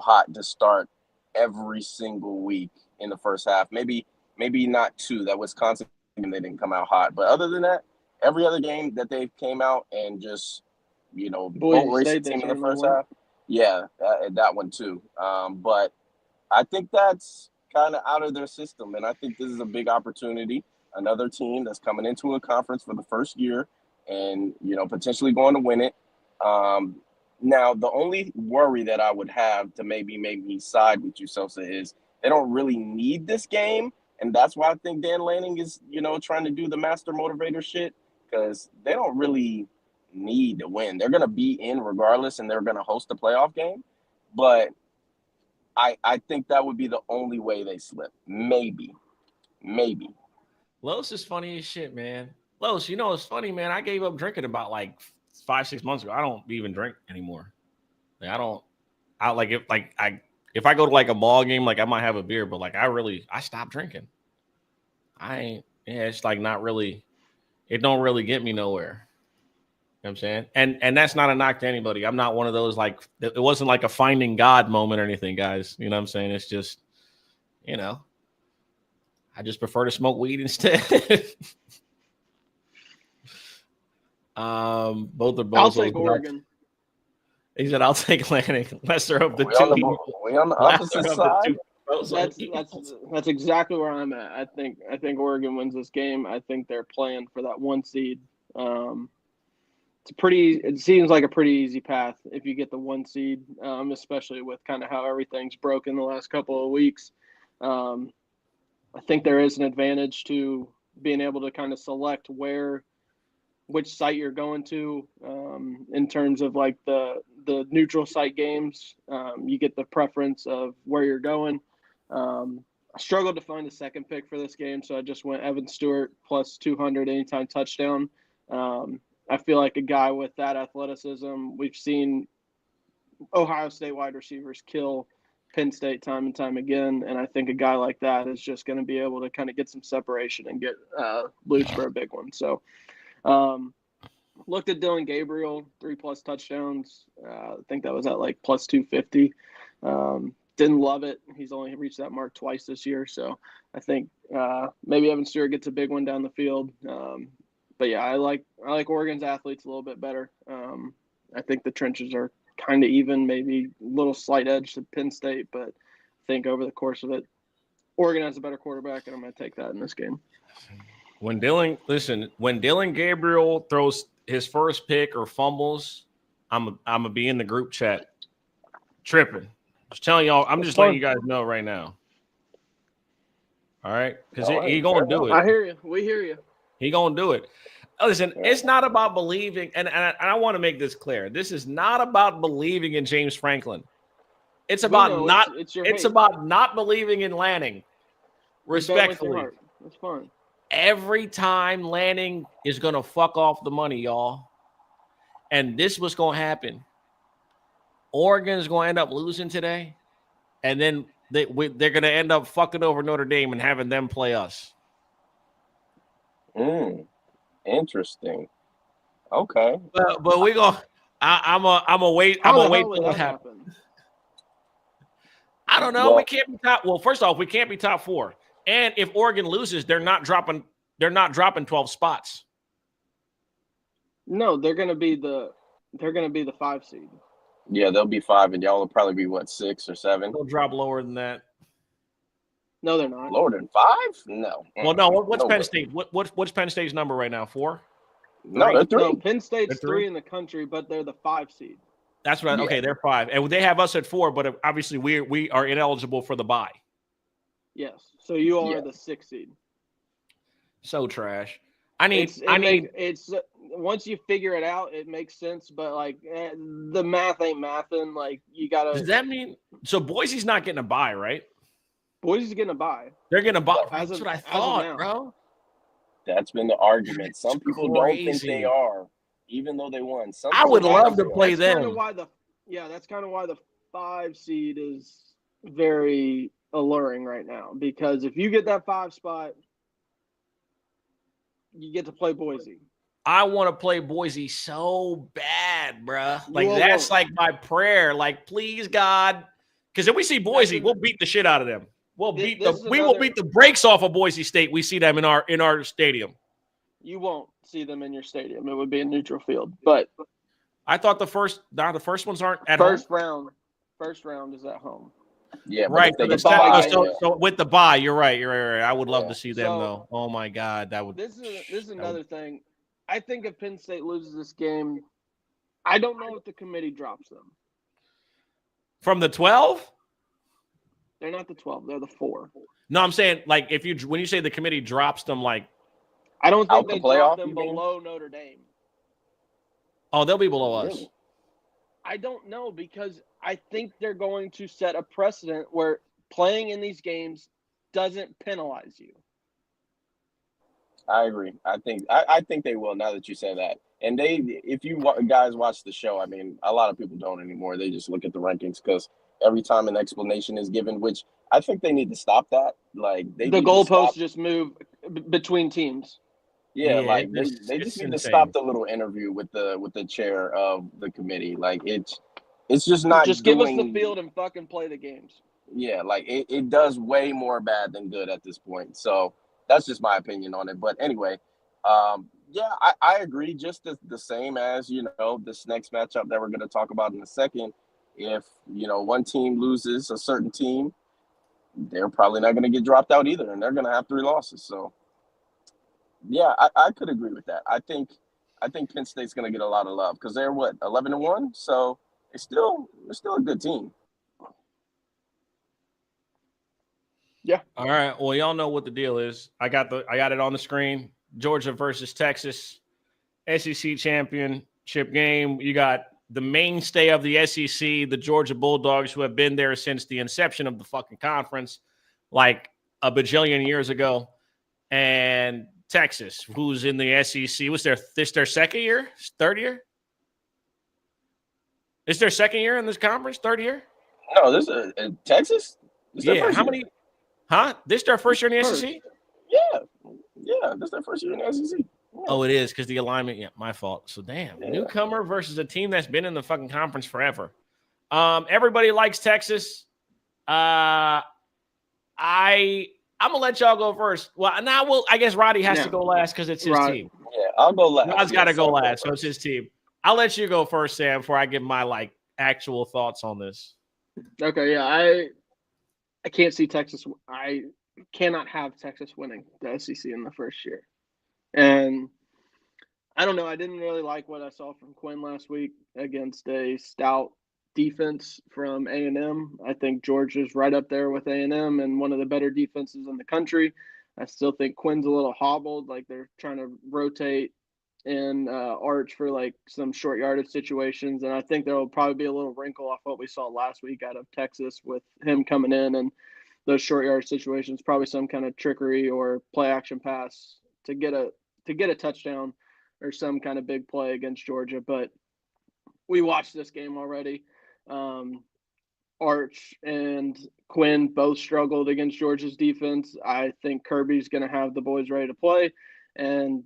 hot to start every single week in the first half. Maybe not two. That Wisconsin game they didn't come out hot, but other than that, every other game that they came out and just boat race the team in the first half. Yeah, that one too. But I think that's kind of out of their system, and I think this is a big opportunity. Another team that's coming into a conference for the first year and, potentially going to win it. Now, the only worry that I would have to maybe make me side with you, Sosa, is they don't really need this game, and that's why I think Dan Lanning is, trying to do the master motivator shit, because they don't really need to win. They're going to be in regardless, and they're going to host a playoff game, but I think that would be the only way they slip. Maybe. Los is funny as shit, man. Los, it's funny, man. I gave up drinking about like 5-6 months ago. I don't even drink anymore. Like, if I go to like a ball game, like I might have a beer, but like I stopped drinking. It's like not really, it don't really get me nowhere. You know what I'm saying? And that's not a knock to anybody. I'm not one of those, like, it wasn't like a finding God moment or anything, guys. You know what I'm saying? It's just, I just prefer to smoke weed instead. Both are both. I'll take Oregon. He said, "I'll take Lanning." Lesser of the We two. We on the opposite side. That's exactly where I'm at. I think Oregon wins this game. I think they're playing for that 1 seed. It seems like a pretty easy path if you get the 1 seed, especially with kind of how everything's broken the last couple of weeks. I think there is an advantage to being able to kind of select which site you're going to in terms of like the neutral site games. You get the preference of where you're going. I struggled to find a second pick for this game, so I just went Evan Stewart plus 200 anytime touchdown. I feel like a guy with that athleticism, we've seen Ohio State wide receivers kill Penn State time and time again, and I think a guy like that is just going to be able to kind of get some separation and get loose for a big one. So looked at Dylan Gabriel, 3+ touchdowns. I think that was at like plus 250. Didn't love it. He's only reached that mark twice this year. So I think maybe Evan Stewart gets a big one down the field. But yeah, I like Oregon's athletes a little bit better. I think the trenches are kind of even, maybe a little slight edge to Penn State, but I think over the course of it, Oregon has a better quarterback, and I'm going to take that in this game. When Dylan Gabriel throws his first pick or fumbles, I'm gonna be in the group chat tripping. Just telling y'all, I'm just letting you guys know right now. All right, because he gonna do it. I hear you. We hear you. He gonna do it. Listen, it's not about believing, and I want to make this clear. This is not about believing in James Franklin. It's about not believing in Lanning. Respectfully, that's fine. Every time Lanning is gonna fuck off the money, y'all, and this was gonna happen. Oregon is gonna end up losing today, and then they're gonna end up fucking over Notre Dame and having them play us. Interesting. Okay. But we go. I'm a wait. I'm a wait till it happens. I don't know. We can't be top. Well, first off, we can't be top 4. And if Oregon loses, they're not dropping 12 spots. No, they're gonna be the 5 seed. Yeah, they'll be 5, and y'all will probably be 6 or 7. They'll drop lower than that. No, they're not. Lower than 5? No. Well, no. What's Penn State? What's Penn State's number right now? 4? No, they're 3. No, Penn State's 3 in the country, but they're the 5 seed. That's right. Okay, they're 5, and they have us at 4. But obviously, we are ineligible for the bye. Yes. So you all are the 6 seed. So trash. It's once you figure it out, it makes sense. But like the math ain't mathing. Like you gotta. Does that mean so? Boise's not getting a bye, right? Boise's getting a bye. They're getting a bye. That's what I thought, bro. That's been the argument. Some people don't think they are, even though they won. I would love to play them. That's kind of why the 5 seed is very alluring right now, because if you get that 5 spot, you get to play Boise. I want to play Boise so bad, bruh. Like that's like my prayer. Like, please, God, because if we see Boise, we'll beat the shit out of them. We will beat the brakes off of Boise State. We see them in our stadium. You won't see them in your stadium. It would be a neutral field. But I thought the first ones aren't at home. First round is at home. Yeah, right. So with the bye, you're right. I would love to see them though. Oh my God, that would. This is another thing. I think if Penn State loses this game, I don't know if the committee drops them. From the 12? They're not the 12. They're the 4. No, I'm saying like when you say the committee drops them, like I don't think they drop them below Notre Dame. Oh, they'll be below us. Really? I don't know, because I think they're going to set a precedent where playing in these games doesn't penalize you. I agree. I think they will, now that you say that. And if you guys watch the show, I mean, a lot of people don't anymore. They just look at the rankings because every time an explanation is given, which I think they need to stop that. Like the goalposts just move between teams. Yeah, like they just need to stop the little interview with the chair of the committee. Like it's just not. Just give us the field and fucking play the games. Yeah, like it does way more bad than good at this point. So that's just my opinion on it. But anyway, yeah, I agree. Just the same as this next matchup that we're going to talk about in a second. If one team loses a certain team, they're probably not going to get dropped out either, and they're going to have 3 losses. So. Yeah, I could agree with that. I think I think Penn State's going to get a lot of love because they're 11-1, so they're still a good team. Yeah. All right. Well, y'all know what the deal is. I got it on the screen. Georgia versus Texas, SEC championship game. You got the mainstay of the SEC, the Georgia Bulldogs, who have been there since the inception of the fucking conference, like a bajillion years ago, and Texas, who's in the SEC. This their second year? Third year? Is their second year in this conference? Third year? No, this is Texas. Yeah. How many? Huh? This their first year in the SEC? Yeah. This is their first year in the SEC. Yeah. Oh, it is because the alignment. Yeah, my fault. So damn, newcomer versus a team that's been in the fucking conference forever. Everybody likes Texas. I'm gonna let y'all go first. Well, now I guess Roddy has to go last because it's his team. Yeah, I'll go last. Rod's got to go last, so it's his team. I'll let you go first, Sam, before I give my actual thoughts on this. Okay, yeah, I can't see Texas. I cannot have Texas winning the SEC in the first year. And I don't know. I didn't really like what I saw from Quinn last week against a stout defense from A&M. I think Georgia's right up there with A&M and one of the better defenses in the country. I still think Quinn's a little hobbled. Like they're trying to rotate in Arch for like some short yardage situations. And I think there will probably be a little wrinkle off what we saw last week out of Texas with him coming in and those short yard situations, probably some kind of trickery or play action pass to get a touchdown or some kind of big play against Georgia. But we watched this game already. Arch and Quinn both struggled against Georgia's defense. I think Kirby's going to have the boys ready to play, and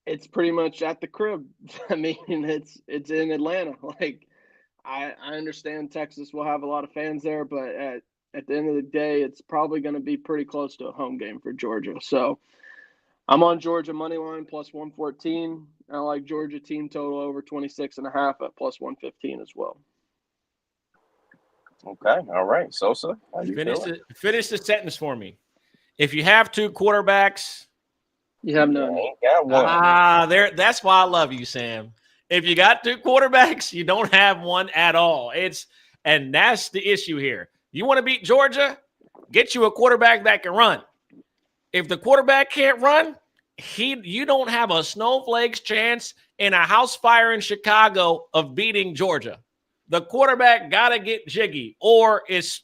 it's pretty much at the crib. I mean, it's in Atlanta. Like, I understand Texas will have a lot of fans there, but at the end of the day, it's probably going to be pretty close to a home game for Georgia. So I'm on Georgia money line plus 114. I like Georgia team total over 26.5 at plus 115 as well. Okay, all right, Sosa. Finish the sentence for me. If you have two quarterbacks, you have none. Ain't got one. That's why I love you, Sam. If you got two quarterbacks, you don't have one at all. And that's the issue here. You want to beat Georgia? Get you a quarterback that can run. If the quarterback can't run, you don't have a snowflake's chance in a house fire in Chicago of beating Georgia. The quarterback got to get jiggy, or it's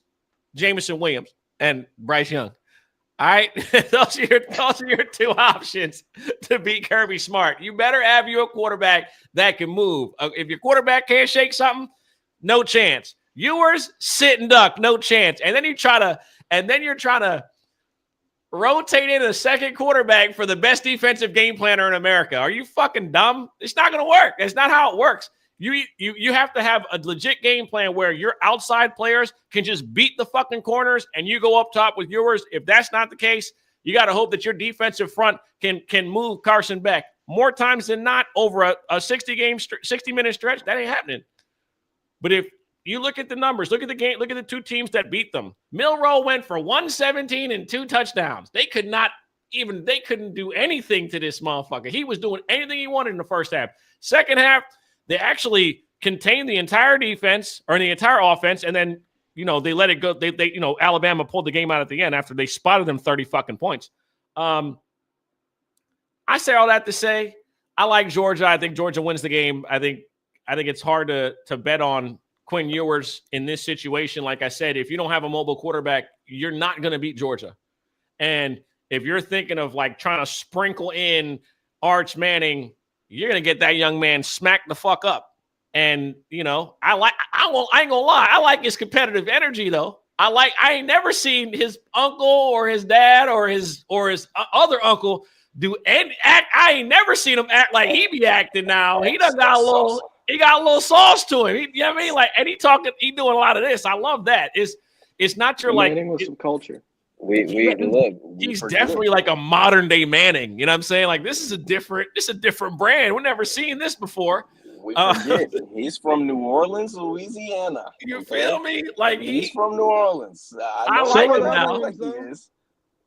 Jameson Williams and Bryce Young. All right, those are your two options to beat Kirby Smart. You better have you a quarterback that can move. If your quarterback can't shake something, no chance. Ewers, sit and duck, no chance. And then you're trying to rotate in a second quarterback for the best defensive game planner in America. Are you fucking dumb? It's not going to work. That's not how it works. You have to have a legit game plan where your outside players can just beat the fucking corners and you go up top with yours. If that's not the case, you got to hope that your defensive front can move Carson Beck. More times than not, over a 60-minute stretch, that ain't happening. But if you look at the numbers, look at the game, look at the two teams that beat them. Milroe went for 117 and 2 touchdowns. They couldn't do anything to this motherfucker. He was doing anything he wanted in the first half. Second half, they actually contained the entire defense or the entire offense, and then, they let it go. They Alabama pulled the game out at the end after they spotted them 30 fucking points. I say all that to say I like Georgia. I think Georgia wins the game. I think it's hard to bet on Quinn Ewers in this situation. Like I said, if you don't have a mobile quarterback, you're not going to beat Georgia. And if you're thinking of like trying to sprinkle in Arch Manning, you're going to get that young man smacked the fuck up. And, I ain't gonna lie. I like his competitive energy though. I ain't never seen his uncle or his dad or his other uncle do any act. I ain't never seen him act like he be acting now. He done got a little sauce to him. You know what I mean? Like, and he doing a lot of this. I love that. It's not your Manning with some culture. He's definitely like a modern day Manning. You know what I'm saying? Like, this is a different brand. We've never seen this before. We forget he's from New Orleans, Louisiana. You feel me? Like he's from New Orleans. I like him now.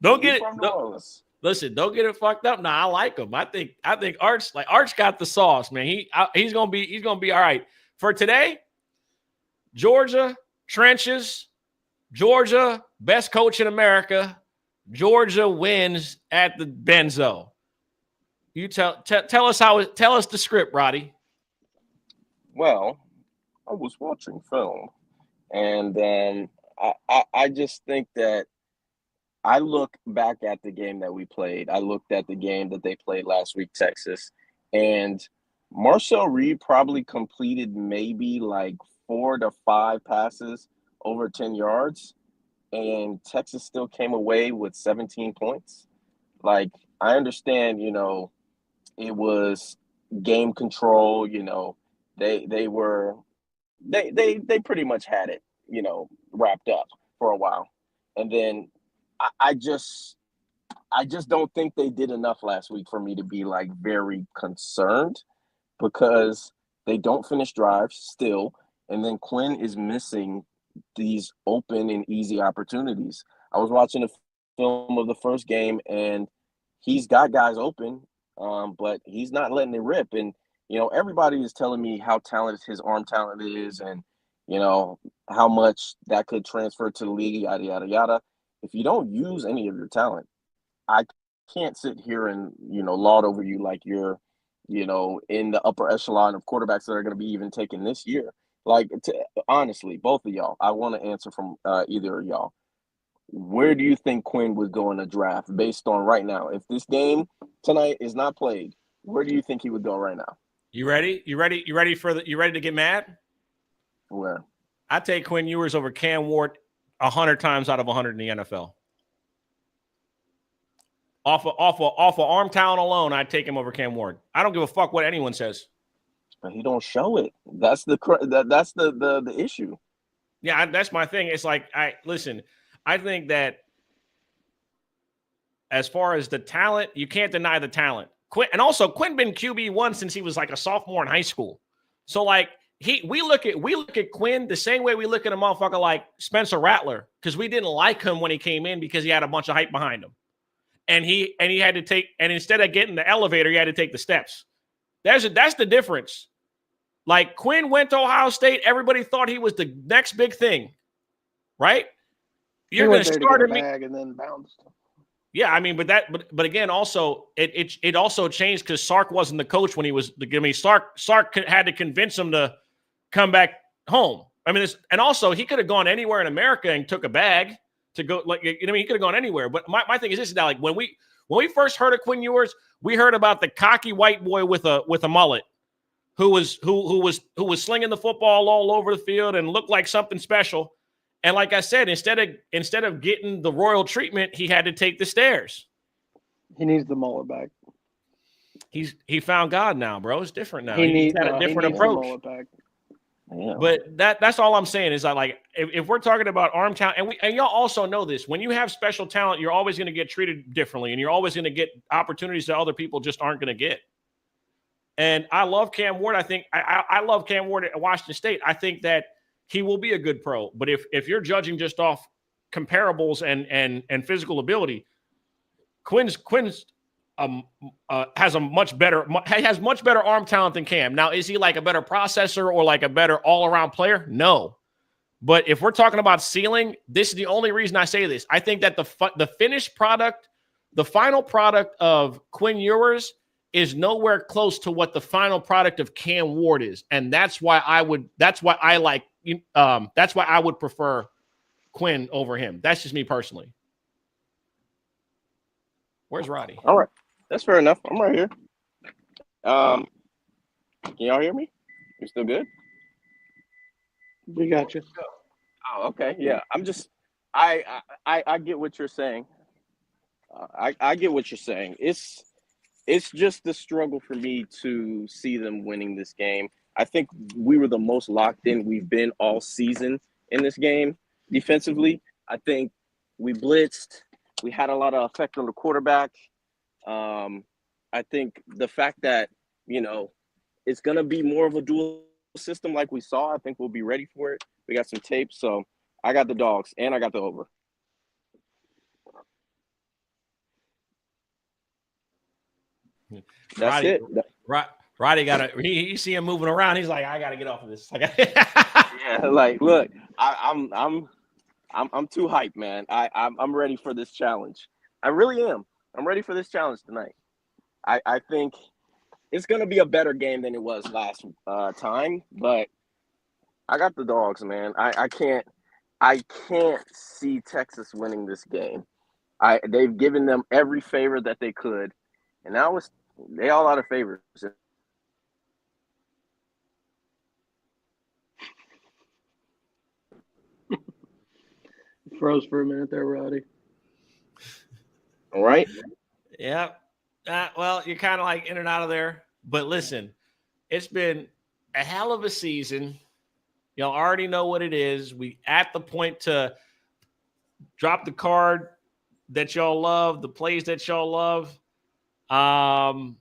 Don't Listen, don't get it fucked up. Nah, I like him. I think Arch got the sauce, man. He's gonna be all right. For today, Georgia, trenches, Georgia, best coach in America. Georgia wins at the Benzo. You tell us tell us the script, Roddy. Well, I was watching film, and I just think that I look back at the game that we played. I looked at the game that they played last week, Texas, and Marcel Reed probably completed maybe like 4 to 5 passes over 10 yards, and Texas still came away with 17 points. Like, I understand, it was game control, they pretty much had it, wrapped up for a while. And then I just don't think they did enough last week for me to be like very concerned, because they don't finish drives still, and then Quinn is missing these open and easy opportunities. I was watching a film of the first game, and he's got guys open, but he's not letting it rip. And everybody is telling me how talented his arm talent is, and how much that could transfer to the league, yada yada yada. If you don't use any of your talent, I can't sit here and laud over you like you're in the upper echelon of quarterbacks that are going to be even taken this year. Like, honestly, both of y'all, I want to answer from either of y'all. Where do you think Quinn would go in a draft based on right now? If this game tonight is not played, where do you think he would go right now? You ready? You ready to get mad? Where? I take Quinn Ewers over Cam Ward 100 times out of 100 in the NFL. Off of arm talent alone, I'd take him over Cam Ward. I don't give a fuck what anyone says. But he don't show it. That's the issue. Yeah, that's my thing. It's like, I think that as far as the talent, you can't deny the talent. Quinn been QB1 since he was like a sophomore in high school. So like we look at Quinn the same way we look at a motherfucker like Spencer Rattler, because we didn't like him when he came in because he had a bunch of hype behind him. And he had to take, and instead of getting the elevator, he had to take the steps. That's the difference. Like, Quinn went to Ohio State, everybody thought he was the next big thing, right? You're going to start a bag and then bounced. Yeah, I mean, but again, also it also changed because Sark wasn't the coach when he was. I mean, Sark had to convince him to come back home. I mean, and also he could have gone anywhere in America and took a bag to go. Like, he could have gone anywhere. But my thing is this: now, like when we first heard of Quinn Ewers, we heard about the cocky white boy with a mullet who was slinging the football all over the field and looked like something special. And like I said, instead of getting the royal treatment, he had to take the stairs. He needs the mullet back. He found God now, bro. It's different now. He's had a different approach. The mullet back. Yeah. But that's all I'm saying is that, like, if we're talking about arm talent, and y'all also know this, when you have special talent, you're always going to get treated differently, and you're always going to get opportunities that other people just aren't going to get. And I love Cam Ward. I think I love Cam Ward at Washington State. I think that he will be a good pro. But if you're judging just off comparables and physical ability, Quinn's has much better arm talent than Cam. Now, is he like a better processor or like a better all-around player? No. But if we're talking about ceiling, this is the only reason I say this. I think that the finished product, the final product of Quinn Ewers is nowhere close to what the final product of Cam Ward is. And that's why I would prefer Quinn over him. That's just me personally. Where's Roddy? All right. That's fair enough. I'm right here. Can y'all hear me? You still good? We got you. Oh, okay. Yeah. I'm just I get what you're saying. I get what you're saying. It's just the struggle for me to see them winning this game. I think we were the most locked in we've been all season in this game defensively. I think we blitzed. We had a lot of effect on the quarterback. I think the fact that, it's going to be more of a dual system like we saw, I think we'll be ready for it. We got some tape, so I got the dogs, and I got the over. That's it. Roddy got to. You see him moving around. He's like, I got to get off of this. Yeah, like, look, I'm too hyped, man. I'm ready for this challenge. I really am. I'm ready for this challenge tonight. I think it's gonna be a better game than it was last time, but I got the dogs, man. I can't see Texas winning this game. They've given them every favor that they could, and now they all out of favors. Froze for a minute there, Roddy. All right. Yeah. Well, you're kind of like in and out of there. But listen, it's been a hell of a season. Y'all already know what it is. We at the point to drop the card that y'all love, the plays that y'all love. Sam,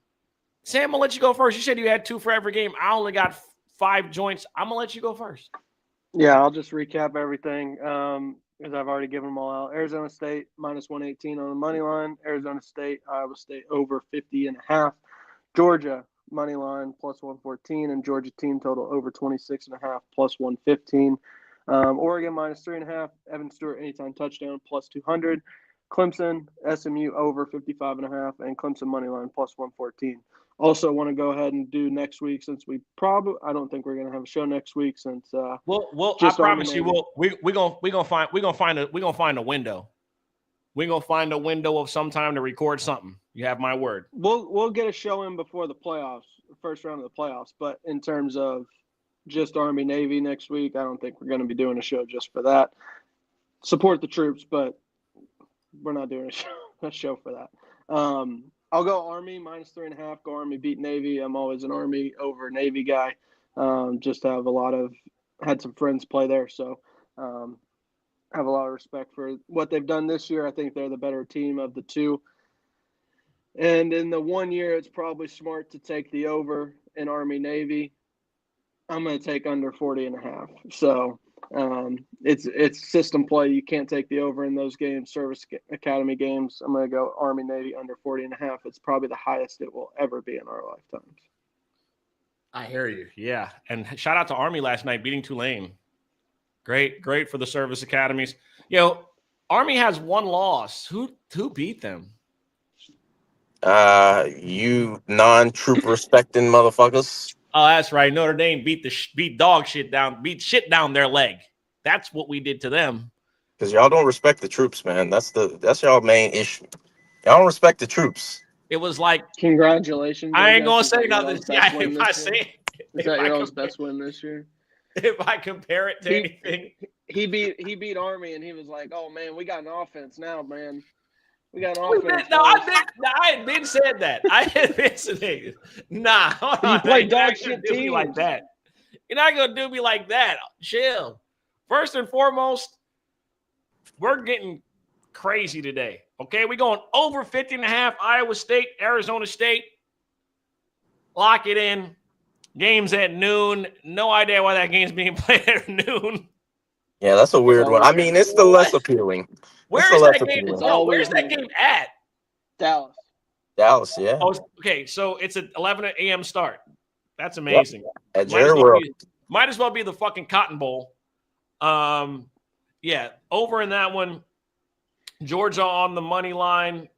I'm gonna let you go first. You said you had 2 for every game. I only got 5 joints. I'm gonna let you go first. Yeah, I'll just recap everything because I've already given them all out. Arizona State -118 on the money line. Arizona State, Iowa State over 50.5. Georgia money line +114, and Georgia team total over 26.5 +115. Oregon -3.5. Evan Stewart anytime touchdown +200. Clemson SMU over 55.5, and Clemson money line +114. Also want to go ahead and do next week since I don't think we're gonna have a show next week since I promise you we're gonna find a window. We're gonna find a window of some time to record something. You have my word. We'll get a show in before the playoffs, first round of the playoffs. But in terms of just Army Navy next week, I don't think we're gonna be doing a show just for that. Support the troops, but we're not doing a show for that. I'll go Army -3.5. Go Army beat Navy. I'm always an Army over Navy guy. Just have had some friends play there, so have a lot of respect for what they've done this year. I think they're the better team of the two. And in the 1 year, it's probably smart to take the over in Army Navy. I'm going to take under 40.5. So it's system play. You can't take the over in those games, Service Academy games. I'm going to go Army Navy under 40.5. It's probably the highest it will ever be in our lifetimes. I hear you. Yeah. And shout out to Army last night beating Tulane. Great for the Service Academies. Army has 1 loss. Who beat them? You non-troop respecting motherfuckers. Oh, that's right. Notre Dame beat shit down their leg. That's what we did to them. Because y'all don't respect the troops, man. That's y'all main issue. Y'all don't respect the troops. It was like, congratulations. I ain't gonna say nothing. Yeah, is that your all's best win this year? If I compare it to anything, he beat Army, and he was like, "Oh man, we got an offense now, man. We got an offense." I had been said that. I had been saying, nah. You play dog shit teams like that. You're not gonna do me like that. Chill. First and foremost, we're getting crazy today. Okay, we're going over 50.5. Iowa State, Arizona State. Lock it in. Game's at noon. No idea why that game's being played at noon. Yeah, that's a weird one. I mean, it's the less appealing. Where's that game at? Dallas. Dallas, yeah. Oh, okay, so it's an 11 a.m. start. That's amazing. Yep. At Jerry World. Might as well be the fucking Cotton Bowl. Yeah, over in that one. Georgia on the money line.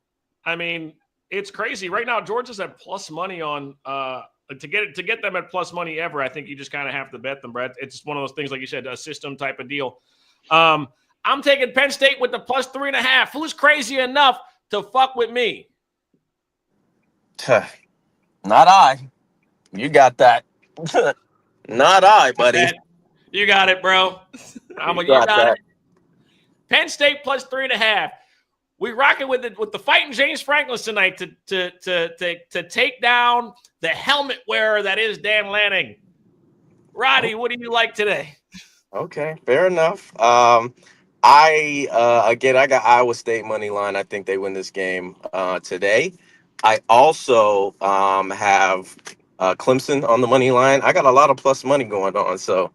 I mean, it's crazy. Right now, Georgia's at plus money on to get them at plus money ever. I think you just kind of have to bet them, Brett. It's one of those things, like you said, a system type of deal. I'm taking Penn State with the plus 3.5. Who's crazy enough to fuck with me? Not I. You got that. Not I, buddy. You got it, bro. You got it. Penn State plus 3.5. We rocking with the fighting James Franklin tonight to take down the helmet wearer that is Dan Lanning. Roddy, what do you like today? Okay, fair enough. I got Iowa State money line. I think they win this game today. I also have Clemson on the money line. I got a lot of plus money going on. So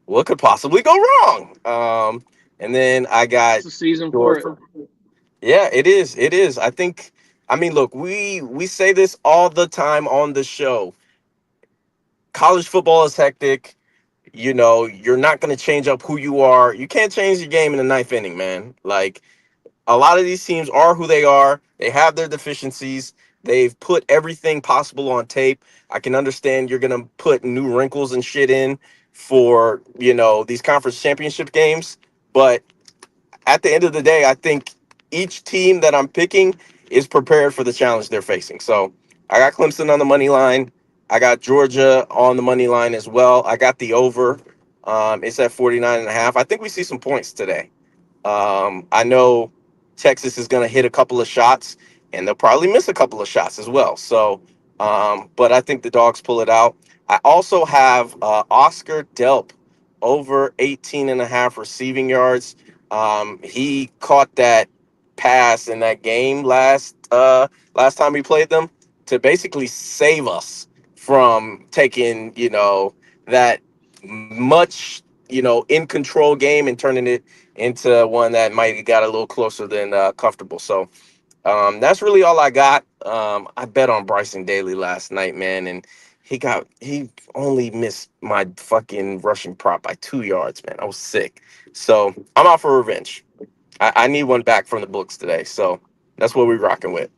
what could possibly go wrong? And then I got it's a season for it. Yeah, it is. It is. I think I mean, look, we say this all the time on the show. College football is hectic. You know, you're not going to change up who you are. You can't change your game in the ninth inning, man. Like, a lot of these teams are who they are. They have their deficiencies. They've put everything possible on tape. I can understand you're going to put new wrinkles and shit in for, you know, these conference championship games. But at the end of the day, I think each team that I'm picking is prepared for the challenge they're facing. So I got Clemson on the money line. I got Georgia on the money line as well. I got the over. It's at 49.5. I think we see some points today. I know Texas is going to hit a couple of shots, and they'll probably miss a couple of shots as well. So, but I think the Dogs pull it out. I also have Oscar Delp over 18.5 receiving yards. He caught that pass in that game last time we played them to basically save us from taking, you know, that much, you know, in control game and turning it into one that might have got a little closer than comfortable. So that's really all I got. I bet on Bryson Daly last night, man, and he only missed my fucking rushing prop by 2 yards, man. I was sick. So I'm out for revenge. I need one back from the books today. So that's what we're rocking with.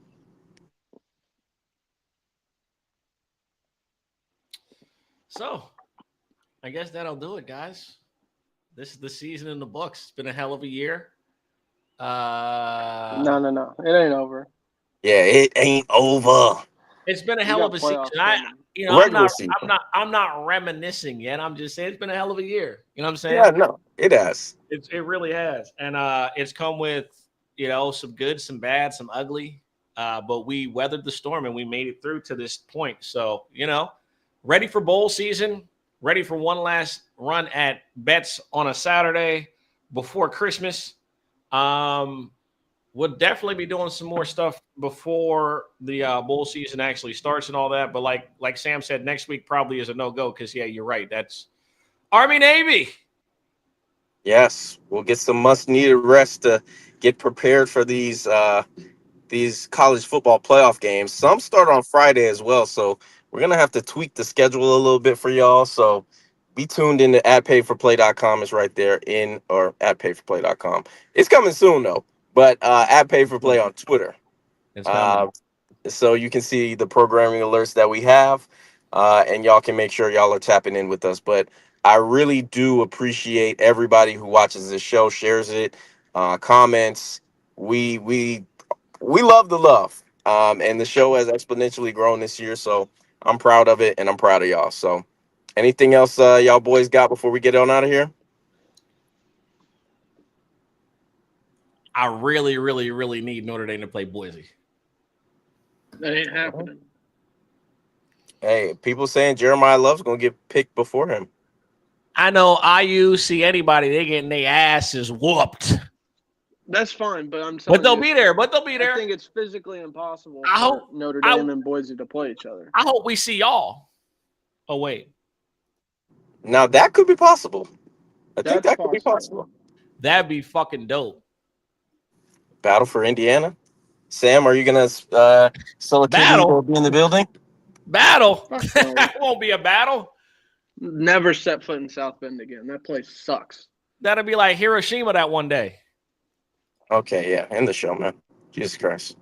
So, I guess that'll do it, guys. This is the season in the books. It's been a hell of a year. No. It ain't over. Yeah, it ain't over. It's been a We hell got of a season. playoffs coming. Regular season. I'm not reminiscing yet. I'm just saying it's been a hell of a year. You know what I'm saying? Yeah, no, it has. It really has. And it's come with, you know, some good, some bad, some ugly. But we weathered the storm and we made it through to this point. So, you know, ready for bowl season, ready for one last run at bets on a Saturday before Christmas. We'll definitely be doing some more stuff before the bowl season actually starts and all that. But like Sam said, next week probably is a no-go because, yeah, you're right. That's Army-Navy. Yes, we'll get some much-needed rest to get prepared for these college football playoff games. Some start on Friday as well, so we're going to have to tweak the schedule a little bit for y'all. So be tuned in to @payforplay.com. It's right there or @payforplay.com. It's coming soon, though, but @payforplay on Twitter. It's coming. So you can see the programming alerts that we have, and y'all can make sure y'all are tapping in with us. But I really do appreciate everybody who watches this show, shares it, comments. We love the love, and the show has exponentially grown this year. So I'm proud of it, and I'm proud of y'all. So anything else y'all boys got before we get on out of here? I really, really, really need Notre Dame to play Boise. That ain't happening. Hey, people saying Jeremiah Love's going to get picked before him. I know IU see anybody, they getting their asses whooped. That's fine, but I'm telling But they'll you, be there. I think it's physically impossible for Notre Dame and Boise to play each other. I hope we see y'all. Oh, wait. Now, that could be possible. I think That's that could be possible. That'd be fucking dope. Battle for Indiana. Sam, are you going to sell a Battle? or be in the building? Battle? Fuck no. That won't be a battle. Never set foot in South Bend again. That place sucks. That'll be like Hiroshima that one day. Okay, yeah, end the show, man. Jesus Christ.